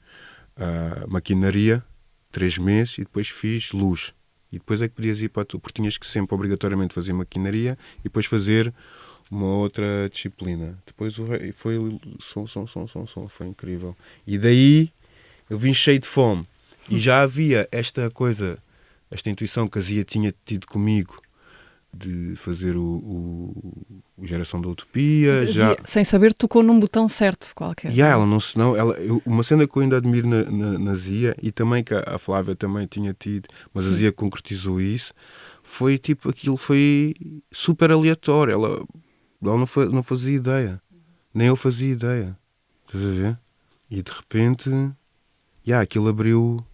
maquinaria, 3 meses, e depois fiz luz. E depois é que podias ir para a tua... Porque tinhas que sempre obrigatoriamente fazer maquinaria e depois fazer uma outra disciplina. Depois foi som. Foi incrível. E daí eu vim cheio de fome. E já havia esta coisa, esta intuição que a Zia tinha tido comigo, de fazer o Geração da Utopia. Já... Sem saber, tocou num botão certo qualquer. Ela não se não, uma cena que eu ainda admiro na Zia, e também que a Flávia também tinha tido, mas a Zia concretizou isso, foi tipo, aquilo foi super aleatório. Ela não fazia ideia, nem eu fazia ideia. Estás a ver? E de repente, aquilo abriu,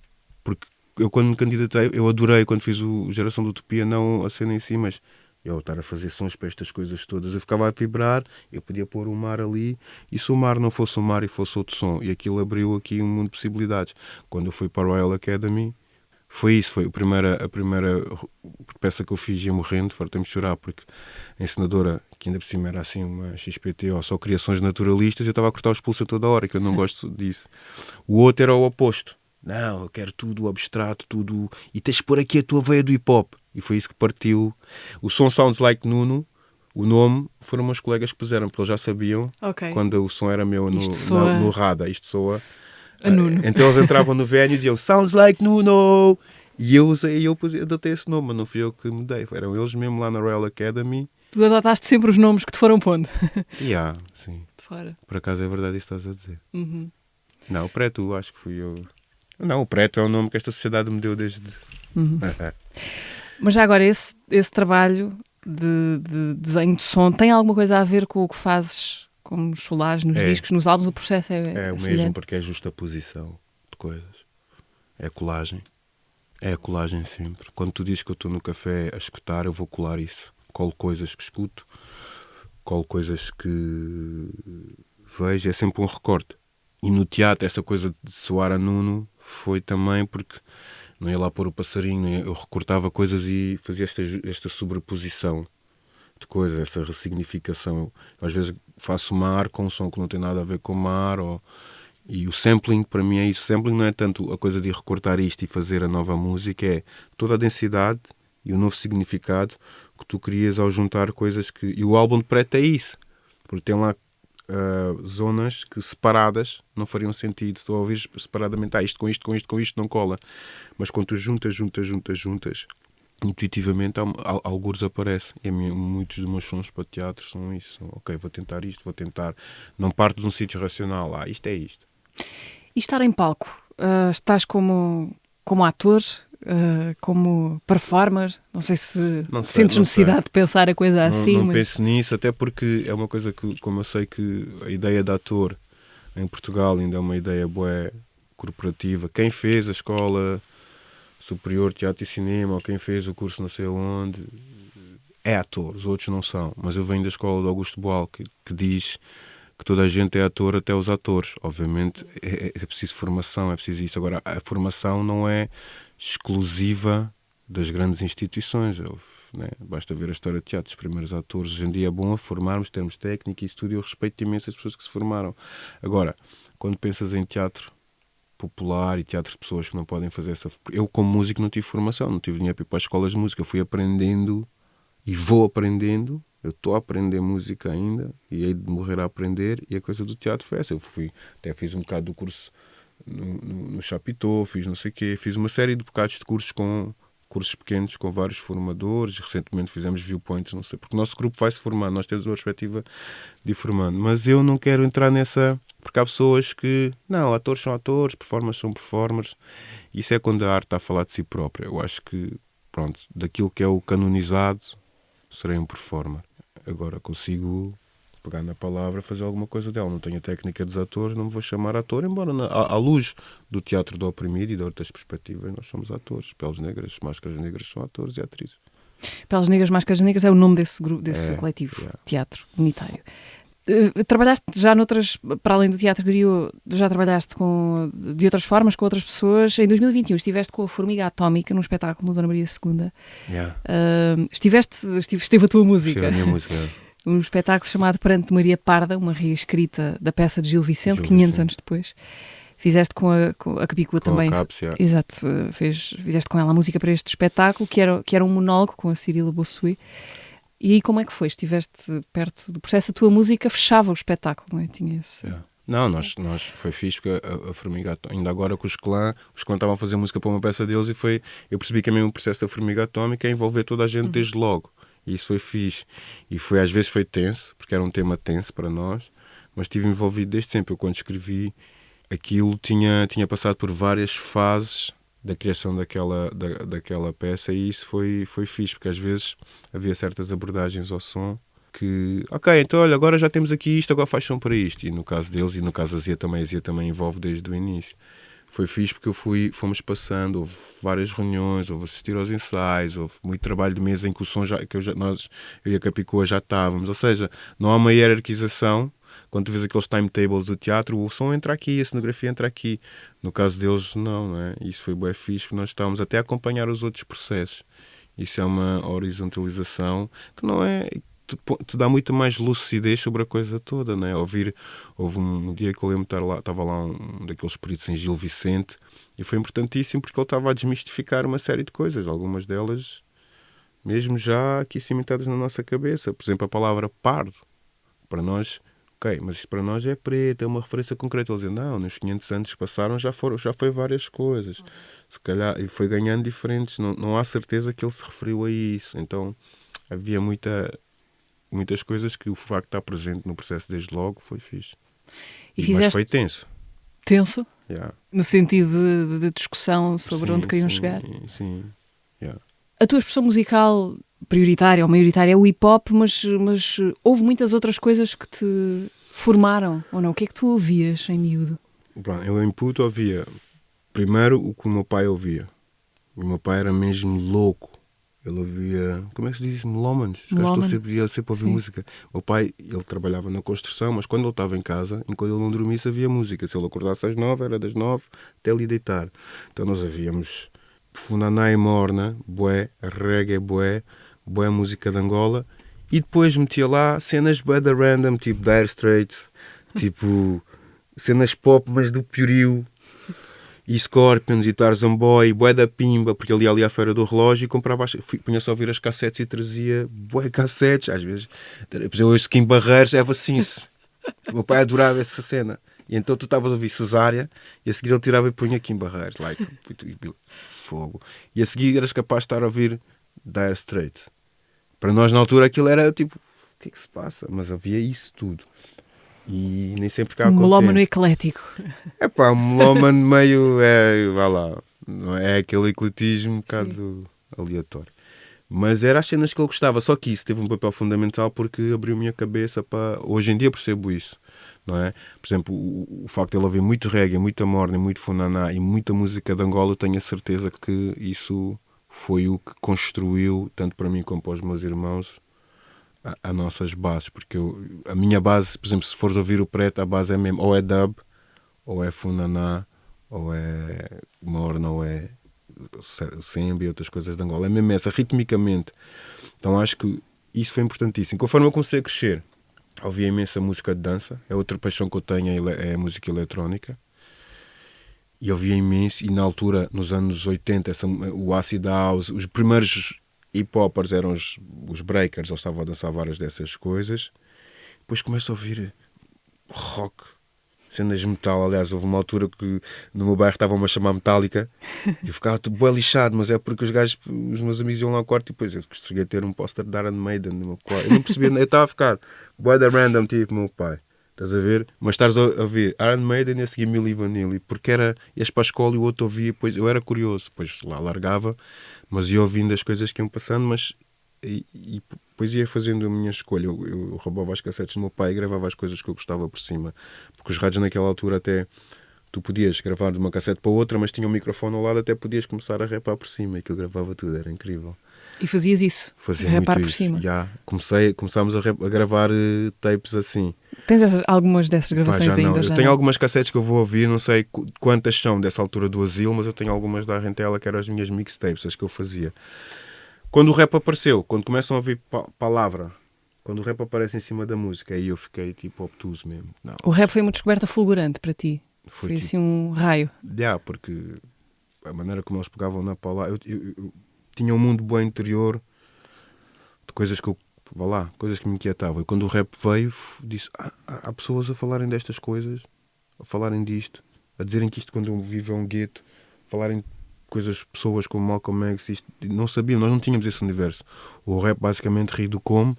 porque eu quando me candidatei, eu adorei quando fiz o Geração da Utopia, não a cena em si, mas eu estar a fazer sons para estas coisas todas, eu ficava a vibrar, eu podia pôr um mar ali, e se o mar não fosse um mar e fosse outro som, e aquilo abriu aqui um mundo de possibilidades. Quando eu fui para a Royal Academy, foi isso, foi a primeira peça que eu fiz, ia morrendo, fartei-me de chorar, porque a encenadora, que ainda por cima era assim uma XPTO, só criações naturalistas, eu estava a cortar os pulsos a toda hora, que eu não gosto disso. O outro era o oposto. Não, eu quero tudo abstrato, tudo. E tens de pôr aqui a tua veia do hip hop. E foi isso que partiu. O som Sounds Like Nuno, o nome, foram meus colegas que puseram, porque eles já sabiam quando o som era meu no Rada. Isto soa a Nuno. Então eles entravam no venue e diziam Sounds Like Nuno. E eu adotei esse nome, mas não fui eu que mudei. Eram eles mesmo lá na Royal Academy. Tu adotaste sempre os nomes que te foram pondo. Sim. Fora. Por acaso é verdade isso que estás a dizer. Uhum. Não, o Preto, acho que fui eu. Não, o Preto é o nome que esta sociedade me deu desde... Uhum. Mas já agora, esse trabalho de desenho de som tem alguma coisa a ver com o que fazes como chulage nos discos, nos álbuns? O processo é o mesmo, porque é justa posição de coisas. É a colagem. É a colagem sempre. Quando tu dizes que eu estou no café a escutar, eu vou colar isso. Colo coisas que escuto, colo coisas que vejo, é sempre um recorte. E no teatro, essa coisa de soar a Nuno foi também porque não ia lá pôr o passarinho, eu recortava coisas e fazia esta sobreposição de coisas, essa ressignificação. Eu, às vezes faço mar com um som que não tem nada a ver com mar, e o sampling para mim é isso. O sampling não é tanto a coisa de recortar isto e fazer a nova música, é toda a densidade e o novo significado que tu crias ao juntar coisas que... E o álbum de Preto é isso, porque tem lá zonas que separadas não fariam sentido. Estou a ouvir separadamente, isto com isto não cola. Mas quando tu juntas, intuitivamente algures aparece. E muitos dos meus sons para teatro são isso. Ok, vou tentar isto, vou tentar. Não parto de um sítio racional. Isto é isto. E estar em palco? Estás como ator? Como performer? Não sei se sentes necessidade de pensar a coisa assim. Não penso nisso, até porque é uma coisa que, como eu sei que a ideia de ator em Portugal ainda é uma ideia bué corporativa. Quem fez a escola superior de teatro e cinema, ou quem fez o curso não sei onde, é ator, os outros não são. Mas eu venho da escola do Augusto Boal, que diz que toda a gente é ator, até os atores. Obviamente é preciso formação, é preciso isso. Agora, a formação não é exclusiva das grandes instituições. Né? Basta ver a história de teatro dos primeiros atores. Hoje em dia é bom formarmos, termos técnica e isso tudo. Eu respeito imenso as pessoas que se formaram. Agora, quando pensas em teatro popular e teatro de pessoas que não podem fazer essa... Eu, como músico, não tive formação, não tive dinheiro para ir para as escolas de música. Eu fui aprendendo e vou aprendendo. Eu estou a aprender música ainda e hei de morrer a aprender. E a coisa do teatro foi essa. Até fiz um bocado do curso no Chapitão, fiz não sei o quê, fiz uma série de bocados de cursos pequenos com vários formadores. Recentemente fizemos viewpoints, não sei, porque o nosso grupo vai se formando, nós temos uma perspectiva de ir formando. Mas eu não quero entrar nessa, porque há pessoas que, não, atores são atores, performers são performers. Isso é quando a arte está a falar de si própria. Eu acho que, pronto, daquilo que é o canonizado, serei um performer. Agora consigo pegar na palavra, fazer alguma coisa dela. Não tenho a técnica dos atores, não me vou chamar ator, embora à luz do teatro do oprimido e de outras perspectivas nós somos atores. Peles Negras, Máscaras Negras são atores e atrizes. Peles Negras, Máscaras Negras é o nome desse grupo, desse coletivo, teatro unitário. Trabalhaste já noutras, para além do teatro griot, já trabalhaste de outras formas, com outras pessoas. Em 2021 estiveste com a Formiga Atómica num espetáculo no Dona Maria II. Esteve a tua música. Esteve a minha música. Um espetáculo chamado Perante Maria Parda, uma reescrita da peça de Gil Vicente, 500 anos depois. Fizeste com a Capicua também. Caps, Exato. Fizeste com ela a música para este espetáculo, que era um monólogo com a Cirila Bossuet. E aí como é que foi? Estiveste perto do processo, a tua música fechava o espetáculo, não é? Tinha esse... Não, nós foi fixe, porque a Formiga Atómica, ainda agora com os clã estavam a fazer música para uma peça deles eu percebi que é mesmo o processo da Formiga Atómica é envolver toda a gente desde logo. E isso foi fixe. E às vezes foi tenso, porque era um tema tenso para nós, mas estive envolvido desde sempre. Eu, quando escrevi aquilo, tinha passado por várias fases da criação daquela peça, e isso foi fixe, porque às vezes havia certas abordagens ao som que, ok, então olha, agora já temos aqui isto, agora faz som para isto. E no caso deles, e no caso da Zia também envolve desde o início. Foi fixe porque fomos passando, houve várias reuniões, houve assistir aos ensaios, houve muito trabalho de mesa em que o som eu e a Capicua já estávamos. Ou seja, não há uma hierarquização. Quando tu vês aqueles timetables do teatro, o som entra aqui, a cenografia entra aqui. No caso deles, não é? Isso foi bem fixe, porque nós estávamos até a acompanhar os outros processos. Isso é uma horizontalização que não é... te dá muito mais lucidez sobre a coisa toda, né? Houve um dia que eu lembro estava lá um daqueles peritos em Gil Vicente E foi importantíssimo porque ele estava a desmistificar uma série de coisas, algumas delas mesmo já aqui cimentadas na nossa cabeça. Por exemplo, a palavra pardo. Para nós, ok, mas isto para nós é preto, é uma referência concreta. Ele dizia, não, nos 500 anos que passaram já foi várias coisas. Se calhar, e foi ganhando diferentes. Não há certeza que ele se referiu a isso. Então, havia muitas coisas que o facto de estar presente no processo desde logo foi fixe. Mas foi tenso. Tenso? Yeah. No sentido de discussão sobre onde queriam chegar? Sim. Yeah. A tua expressão musical prioritária ou maioritária é o hip-hop, mas houve muitas outras coisas que te formaram, ou não? O que é que tu ouvias em miúdo? Pronto, eu em puto ouvia primeiro o que o meu pai ouvia. O meu pai era mesmo louco. Ele ouvia, como é que se diz? Melómanos. Estou sempre a ouvir música. O meu pai, ele trabalhava na construção, mas quando ele estava em casa, enquanto ele não dormisse, havia música. Se ele acordasse às 9, era das 9 até ele deitar. Então nós havíamos Funaná e Morna, bué, reggae, bué música de Angola, e depois metia lá cenas bué da random, tipo Dire Straits, tipo cenas pop, mas do Piorio, e Scorpions e Tarzan Boy, bué da Pimba, porque ele ia ali à Feira do Relógio e comprava, punha-se a ouvir as cassetes e trazia bué cassetes, às vezes, depois eu ouço Kim Barreiros, Eva Cince, o meu pai adorava essa cena. E então tu estavas a ouvir Cesária e a seguir ele tirava e punha Kim Barreiros, like, fogo. E a seguir eras capaz de estar a ouvir Dire Straits. Para nós na altura aquilo era tipo, o que é que se passa? Mas havia isso tudo. E nem sempre ficava contente. Melómano eclético. É pá, um melómano meio, vá lá, não é aquele ecletismo um bocado aleatório. Mas era as cenas que ele gostava, só que isso teve um papel fundamental porque abriu a minha cabeça para... Hoje em dia percebo isso. Não é? Por exemplo, o facto de ele ouvir muito reggae, muita morna, muito funaná e muita música de Angola, eu tenho a certeza que isso foi o que construiu, tanto para mim como para os meus irmãos, as nossas bases. Porque a minha base, por exemplo, se fores ouvir o preto, a base é mesmo, ou é dub, ou é funaná, ou é morna, ou é semba e outras coisas de Angola. É mesmo essa, ritmicamente. Então acho que isso foi importantíssimo. Conforme eu comecei a crescer, ouvia imensa música de dança. É outra paixão que eu tenho, é a música eletrónica. E ouvia imenso. E na altura, nos anos 80, o acid house, os primeiros hip-hoppers eram os breakers. Eles estavam a dançar várias dessas coisas. Depois começo a ouvir rock, cenas de metal. Aliás, houve uma altura que no meu bairro estavam-me a chamar Metallica. E eu ficava tudo bem lixado, mas é porque os meus amigos iam lá ao quarto e depois eu cheguei a ter um póster de Iron Maiden no meu quarto. Eu não percebia, eu estava a ficar bué da random, tipo meu pai. Estás a ver? Mas estás a ouvir Iron Maiden e a seguir Milli Vanilli, porque ias para a escola e o outro ouvia, depois eu era curioso, depois lá largava, mas ia ouvindo as coisas que iam passando, mas e depois ia fazendo a minha escolha. Eu roubava as cassetes do meu pai e gravava as coisas que eu gostava por cima, porque os rádios naquela altura até tu podias gravar de uma cassete para outra, mas tinha um microfone ao lado, até podias começar a rapar por cima, e aquilo gravava tudo, era incrível. E fazias isso? Fazia rapar muito por cima? Já, começámos a gravar tapes assim. Tens algumas dessas gravações ainda? Não. Eu tenho algumas cassetes que eu vou ouvir, não sei quantas são dessa altura do asilo, mas eu tenho algumas da Rentela que eram as minhas mixtapes, as que eu fazia. Quando o rap apareceu, quando começam a ouvir palavra, quando o rap aparece em cima da música, aí eu fiquei tipo obtuso mesmo. Não. O rap foi uma descoberta fulgurante para ti? Foi tipo, assim um raio? Porque a maneira como eles pegavam na palavra, eu tinha um mundo bem interior de coisas que coisas que me inquietavam. E quando o rap veio, disse, há pessoas a falarem destas coisas, a falarem disto, a dizerem que isto quando eu vivo é um gueto, a falarem coisas, pessoas como Malcolm X, isto, não sabíamos, nós não tínhamos esse universo. O rap basicamente reeducou-me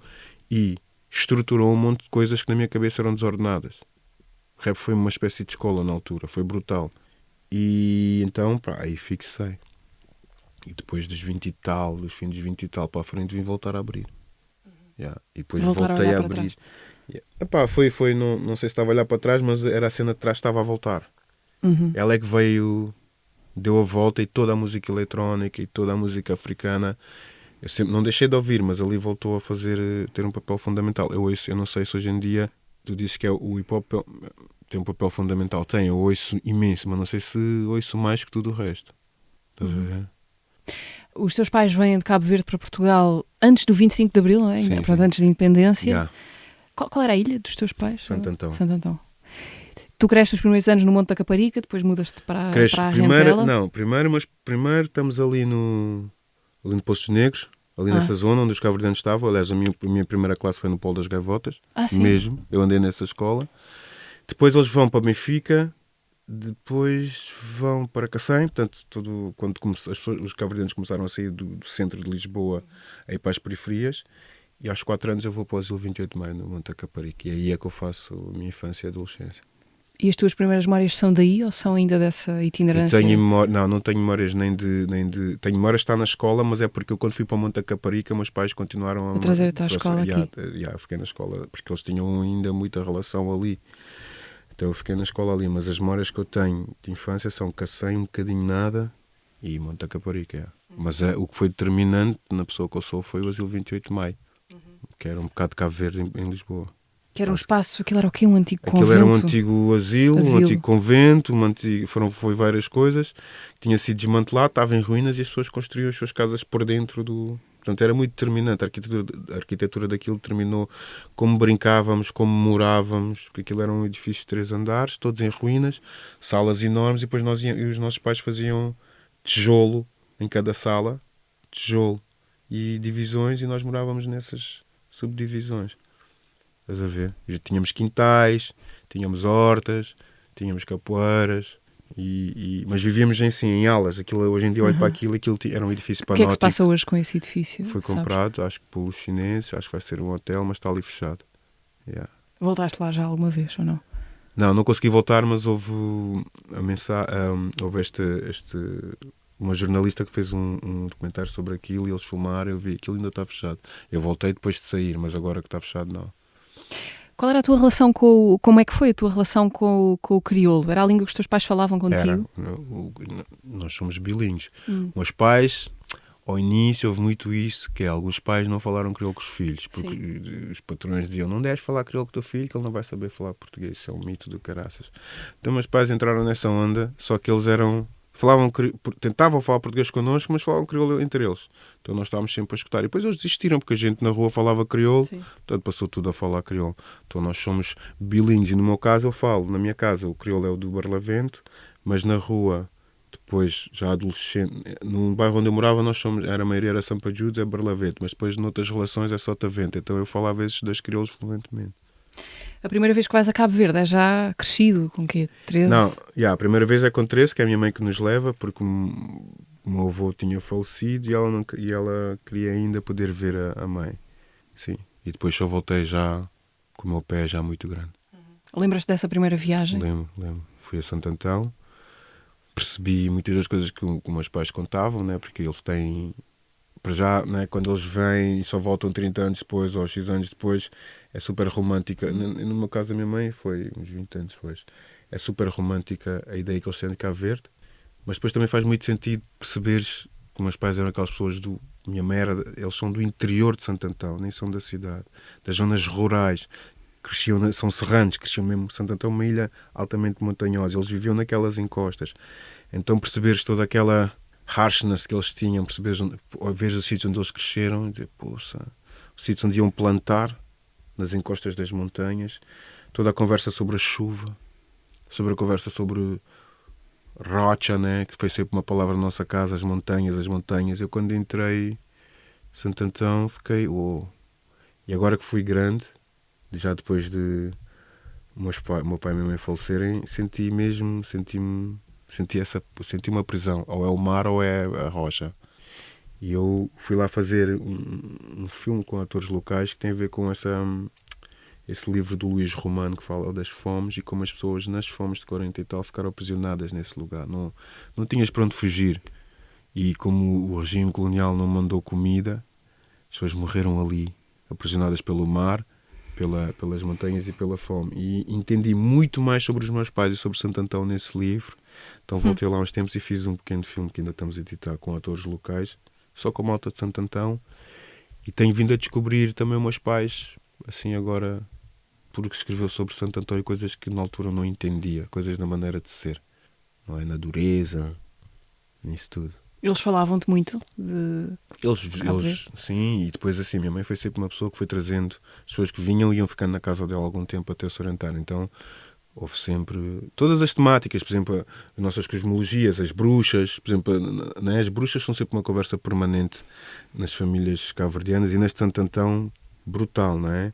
e estruturou um monte de coisas que na minha cabeça eram desordenadas. O rap foi uma espécie de escola na altura, foi brutal. E então, aí fixei. E depois dos 20 e tal, dos fins dos 20 e tal para a frente, vim voltar a abrir. E depois voltei a abrir. Foi não sei se estava a olhar para trás, mas era a cena de trás que estava a voltar. Ela é que veio, deu a volta, e toda a música eletrónica e toda a música africana, eu sempre não deixei de ouvir, mas ali voltou a ter um papel fundamental. Eu não sei se hoje em dia, tu dizes que o hip-hop tem um papel fundamental. Eu ouço imenso, mas não sei se ouço mais que tudo o resto. Estás a ver? Os teus pais vêm de Cabo Verde para Portugal antes do 25 de Abril, não é? Sim, Portanto, antes da independência. Yeah. Qual era a ilha dos teus pais? Santo Antão. Santo Antão. Tu cresces os primeiros anos no Monte da Caparica, depois mudas-te para a Rentela? Não, primeiro estamos ali no Poços Negros, ali nessa zona onde os cabo-verdianos estavam. Aliás, a minha primeira classe foi no Polo das Gaivotas, sim. mesmo. Eu andei nessa escola. Depois eles vão para Benfica, depois vão para Cacém. Portanto, quando os cabo-verdianos começaram a sair do centro de Lisboa a ir para as periferias, e aos 4 anos eu vou para o Asilo 28 de Maio, no Monte da Caparica. E aí é que eu faço a minha infância e adolescência. E as tuas primeiras memórias são daí ou são ainda dessa itinerância? Não tenho memórias nem de... Tenho memórias de estar na escola, mas é porque eu quando fui para o Monte da Caparica, meus pais continuaram a trazer-te à escola aqui. Eu fiquei na escola, porque eles tinham ainda muita relação ali. Então eu fiquei na escola ali, mas as memórias que eu tenho de infância são Cacém, um bocadinho nada, e Monte da Caparica. Mas o que foi determinante na pessoa que eu sou foi o Asilo 28 de Maio, que era um bocado de Cabo Verde em Lisboa. Que era um espaço, aquilo era o quê? Um antigo convento? Aquilo era um antigo asilo. Um antigo convento, foi várias coisas. Tinha sido desmantelado, estava em ruínas e as pessoas construíam as suas casas por dentro do... Portanto, era muito determinante. A arquitetura daquilo determinou como brincávamos, como morávamos, porque aquilo era um edifício de 3 andares, todos em ruínas, salas enormes, e depois os nossos pais faziam tijolo em cada sala, tijolo e divisões, e nós morávamos nessas subdivisões. Estás a ver? Já tínhamos quintais, tínhamos hortas, tínhamos capoeiras, mas vivíamos em alas. Aquilo, hoje em dia olho para aquilo era um edifício panóptico. O que é que se passa hoje com esse edifício? Foi comprado, acho que pelos chineses, acho que vai ser um hotel, mas está ali fechado. Yeah. Voltaste lá já alguma vez ou não? Não consegui voltar, mas houve uma jornalista que fez um documentário sobre aquilo e eles filmaram, eu vi, aquilo ainda está fechado. Eu voltei depois de sair, mas agora que está fechado, não. Qual era a tua relação como é que foi a tua relação com o crioulo? Era a língua que os teus pais falavam contigo? Nós somos bilíngues. Meus pais, ao início, houve muito isso, que alguns pais não falaram crioulo com os filhos, porque os patrões diziam, não deves falar crioulo com o teu filho, que ele não vai saber falar português. Isso é um mito do caraças. Então meus pais entraram nessa onda, só que eles tentavam falar português connosco, mas falavam crioulo entre eles. Então nós estávamos sempre a escutar. E depois eles desistiram, porque a gente na rua falava crioulo, portanto passou tudo a falar crioulo. Então nós somos bilíngues. E no meu caso eu falo, na minha casa o crioulo é o do Barlavento, mas na rua, depois já adolescente, num bairro onde eu morava, a maioria era Sampa Judes, é Barlavento, mas depois noutras relações é Sotavento. Então eu falava esses 2 crioulos fluentemente. A primeira vez que vais a Cabo Verde é já crescido, com o quê? 13? Não, a primeira vez é com 13, que é a minha mãe que nos leva, porque o meu avô tinha falecido e ela queria ainda poder ver a mãe. Sim. E depois só voltei já com o meu pé já muito grande. Lembras-te dessa primeira viagem? Lembro. Fui a Santo Antão, percebi muitas das coisas que os meus pais contavam, né? Porque eles têm... Para já, né, quando eles vêm e só voltam 30 anos depois ou X anos depois, é super romântica. No meu caso, a minha mãe foi uns 20 anos depois. É super romântica a ideia que eles têm de Cabo Verde, mas depois também faz muito sentido perceberes que meus pais eram aquelas pessoas minha mãe eles são do interior de Santo Antão, nem são da cidade, das zonas rurais. São serranos, cresciam mesmo. Santo Antão é uma ilha altamente montanhosa, eles viviam naquelas encostas. Então perceberes toda aquela harshness que eles tinham, ver os sítios onde eles cresceram e dizer, poça, os sítios onde iam plantar nas encostas das montanhas, toda a conversa sobre a chuva, sobre a conversa sobre rocha, né, que foi sempre uma palavra na nossa casa, as montanhas. Eu quando entrei em Santo Antão fiquei, e agora que fui grande, já depois de meu pai e minha mãe falecerem, senti uma prisão, ou é o mar ou é a rocha. E eu fui lá fazer um filme com atores locais que tem a ver com esse livro do Luís Romano que fala das fomes e como as pessoas nas fomes de 40 e tal ficaram aprisionadas nesse lugar. Não tinhas para onde fugir. E como o regime colonial não mandou comida, as pessoas morreram ali, aprisionadas pelo mar, pelas montanhas e pela fome. E entendi muito mais sobre os meus pais e sobre Santo Antão nesse livro. Então voltei lá uns tempos e fiz um pequeno filme que ainda estamos a editar com atores locais, só com a malta de Santo Antão. E tenho vindo a descobrir também os meus pais, assim agora, porque escreveu sobre Santo Antão e coisas que na altura não entendia, coisas na maneira de ser, não é? Na dureza, nisso tudo. Eles falavam-te muito de... Eles sim, e depois assim, minha mãe foi sempre uma pessoa que foi trazendo as pessoas que vinham e iam ficando na casa dela algum tempo até se orientar. Então, Houve sempre todas as temáticas, por exemplo, as nossas cosmologias, as bruxas, por exemplo, né? As bruxas são sempre uma conversa permanente nas famílias cabo-verdianas, e neste Santo Antão, brutal, não é?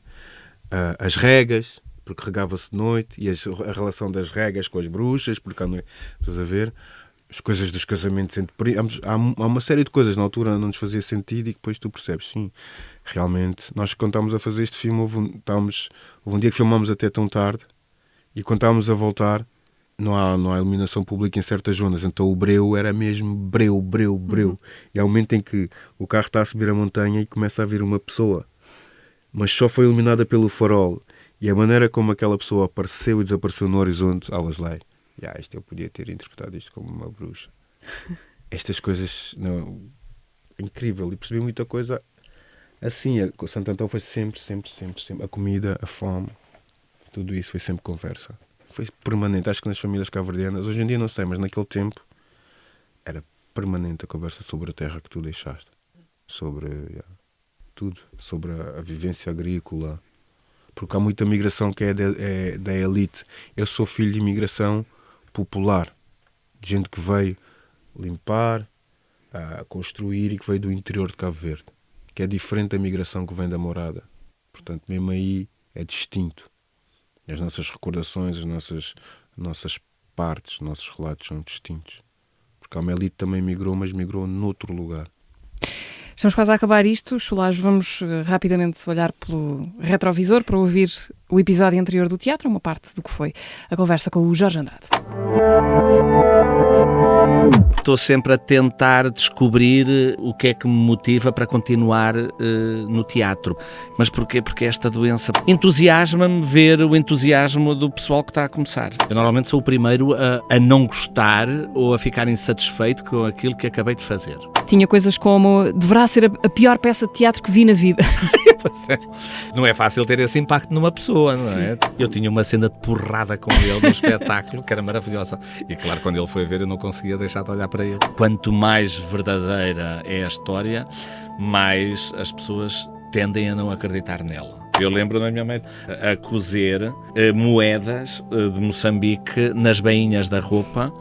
As regas, porque regava-se de noite, e a relação das regas com as bruxas, porque há noite, estás a ver? As coisas dos casamentos entre primos. Há uma série de coisas na altura não nos fazia sentido, e depois tu percebes, sim, realmente. Nós, quando estávamos a fazer este filme, houve um dia que filmámos até tão tarde, e quando estávamos a voltar, não há iluminação pública em certas zonas, então o breu era mesmo breu. E há um momento em que o carro está a subir a montanha e começa a vir uma pessoa, mas só foi iluminada pelo farol, e a maneira como aquela pessoa apareceu e desapareceu no horizonte, I was like, eu podia ter interpretado isto como uma bruxa. Estas coisas, não, é incrível, e percebi muita coisa assim. O Santo Antão foi sempre a comida, a fome, tudo isso foi sempre conversa. Foi permanente. Acho que nas famílias cabo-verdianas, hoje em dia não sei, mas naquele tempo era permanente a conversa sobre a terra que tu deixaste, sobre tudo, sobre a vivência agrícola, porque há muita migração que é da elite. Eu sou filho de imigração popular, de gente que veio limpar, construir, e que veio do interior de Cabo Verde, que é diferente da migração que vem da morada. Portanto, mesmo aí é distinto. As nossas recordações, as nossas partes, os nossos relatos são distintos. Porque a elite também migrou, mas migrou noutro lugar. Estamos quase a acabar isto. Cholage, vamos rapidamente olhar pelo retrovisor para ouvir o episódio anterior do teatro, uma parte do que foi a conversa com o Jorge Andrade. Estou sempre a tentar descobrir o que é que me motiva para continuar no teatro. Mas porquê? Porque esta doença entusiasma-me ver o entusiasmo do pessoal que está a começar. Eu normalmente sou o primeiro a não gostar ou a ficar insatisfeito com aquilo que acabei de fazer. Tinha coisas como: deverá ser a pior peça de teatro que vi na vida. Pois é. Não é fácil ter esse impacto numa pessoa, não é? Eu tinha uma cena de porrada com ele no espetáculo, que era maravilhosa. E claro, quando ele foi ver, eu não conseguia deixar de olhar para ele. Quanto mais verdadeira é a história, mais as pessoas tendem a não acreditar nela. Eu lembro da minha mãe a cozer moedas de Moçambique nas bainhas da roupa,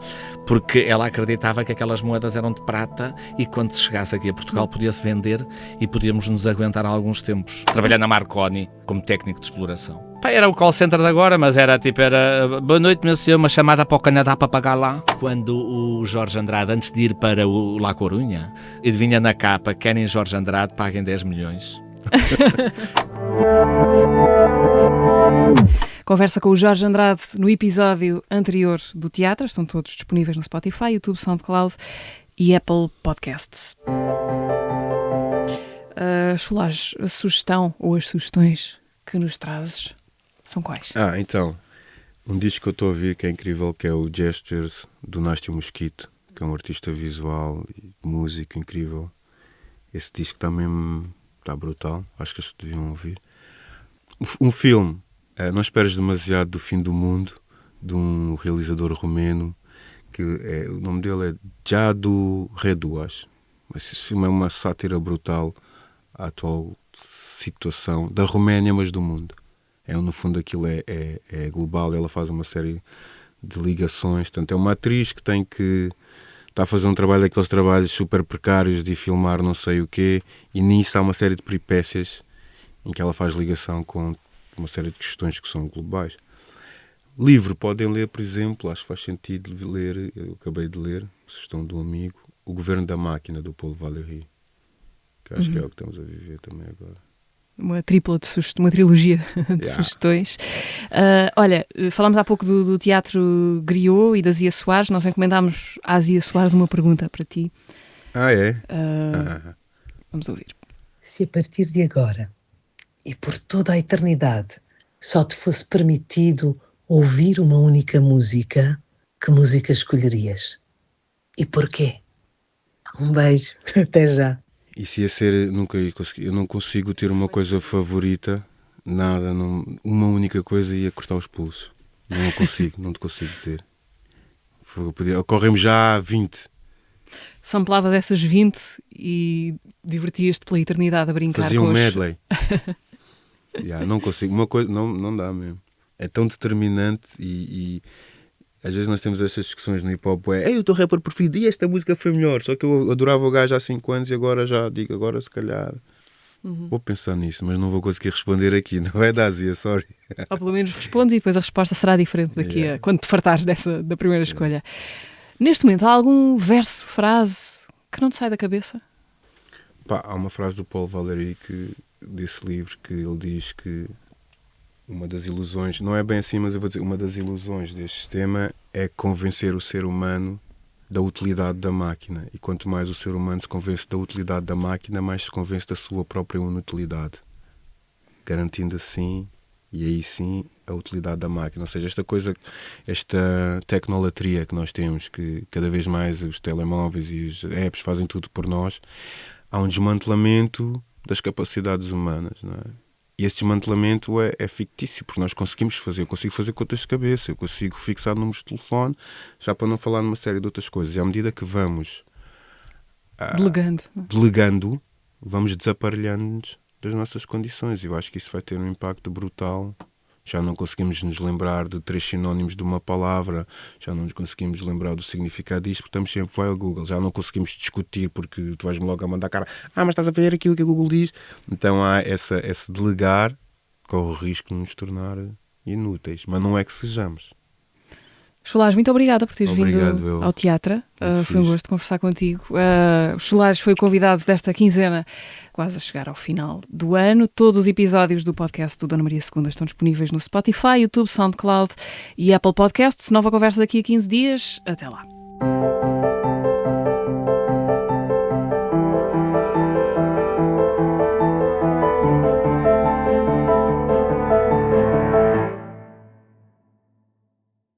porque ela acreditava que aquelas moedas eram de prata e quando se chegasse aqui a Portugal podia-se vender e podíamos nos aguentar alguns tempos. Trabalhar na Marconi como técnico de exploração. Era o call center de agora, mas era boa noite, meu senhor, uma chamada para o Canadá para pagar lá. Quando o Jorge Andrade, antes de ir para o La Corunha, adivinha na capa, querem Jorge Andrade, paguem 10 milhões. Conversa com o Jorge Andrade no episódio anterior do teatro. Estão todos disponíveis no Spotify, YouTube, SoundCloud e Apple Podcasts. Cholage, a sugestão ou as sugestões que nos trazes são quais? Então, um disco que eu estou a ouvir que é incrível, que é o Gestures, do Nástio Mosquito, que é um artista visual e músico incrível. Esse disco está brutal, acho que eles deviam ouvir. Um filme, Não Esperes Demasiado, do Fim do Mundo, de um realizador romeno, que o nome dele é Jadu Redu, acho. Mas esse filme é uma sátira brutal à atual situação da Roménia, mas do mundo. No fundo aquilo é global, ela faz uma série de ligações. Portanto, é uma atriz que está a fazer um trabalho daqueles trabalhos super precários de filmar não sei o quê, e nisso há uma série de peripécias em que ela faz ligação com uma série de questões que são globais. Livro, podem ler, por exemplo, acho que faz sentido ler, eu acabei de ler, sugestão de um amigo, O Governo da Máquina, do Paulo Valéry, que acho que é o que estamos a viver também agora. Uma tripla de uma trilogia de sugestões. Olha, falámos há pouco do teatro griot e da Zia Soares. Nós encomendámos à Zia Soares uma pergunta para ti. É? Vamos ouvir. Se a partir de agora e por toda a eternidade só te fosse permitido ouvir uma única música, que música escolherias? E porquê? Um beijo, até já. Isso ia ser, nunca ia conseguir. Eu não consigo ter uma coisa favorita, nada, uma única coisa, ia cortar os pulsos. Não consigo, não te consigo dizer. Ocorrem-me já 20. Samplavas essas 20 e divertias-te pela eternidade a brincar Fazia com um medley. Não consigo, uma coisa, não dá mesmo. é tão determinante e às vezes nós temos essas discussões no hip-hop, ei, o teu rapper preferido e esta música foi melhor, só que eu adorava o gajo há 5 anos e agora já digo, agora se calhar vou pensar nisso, mas não vou conseguir responder aqui, não é, Dázia, sorry. Ou pelo menos respondes e depois a resposta será diferente daqui a quando te fartares da primeira escolha. Neste momento, há algum verso, frase que não te sai da cabeça? Há uma frase do Paul Valéry desse livro que ele diz que uma das ilusões, não é bem assim, mas eu vou dizer, uma das ilusões deste sistema é convencer o ser humano da utilidade da máquina. E quanto mais o ser humano se convence da utilidade da máquina, mais se convence da sua própria inutilidade. Garantindo assim, e aí sim, a utilidade da máquina. Ou seja, esta tecnolatria que nós temos, que cada vez mais os telemóveis e os apps fazem tudo por nós, há um desmantelamento das capacidades humanas, não é? E esse desmantelamento é fictício, porque nós conseguimos fazer. Eu consigo fazer contas de cabeça, eu consigo fixar números de telefone, já para não falar numa série de outras coisas. E à medida que vamos delegando, vamos desaparelhando-nos das nossas condições. E eu acho que isso vai ter um impacto brutal. Já não conseguimos nos lembrar de 3 sinónimos de uma palavra, já não nos conseguimos lembrar do significado disto, porque estamos sempre, vai ao Google, já não conseguimos discutir porque tu vais-me logo a mandar cara, mas estás a ver aquilo que o Google diz. Então há esse delegar, corre o risco de nos tornar inúteis, mas não é que sejamos. Cholage, muito obrigada por teres vindo ao teatro. Foi um fixe. gosto conversar contigo. O Cholage foi o convidado desta quinzena, quase a chegar ao final do ano. Todos os episódios do podcast do Dona Maria II estão disponíveis no Spotify, YouTube, SoundCloud e Apple Podcasts. Nova conversa daqui a 15 dias. Até lá.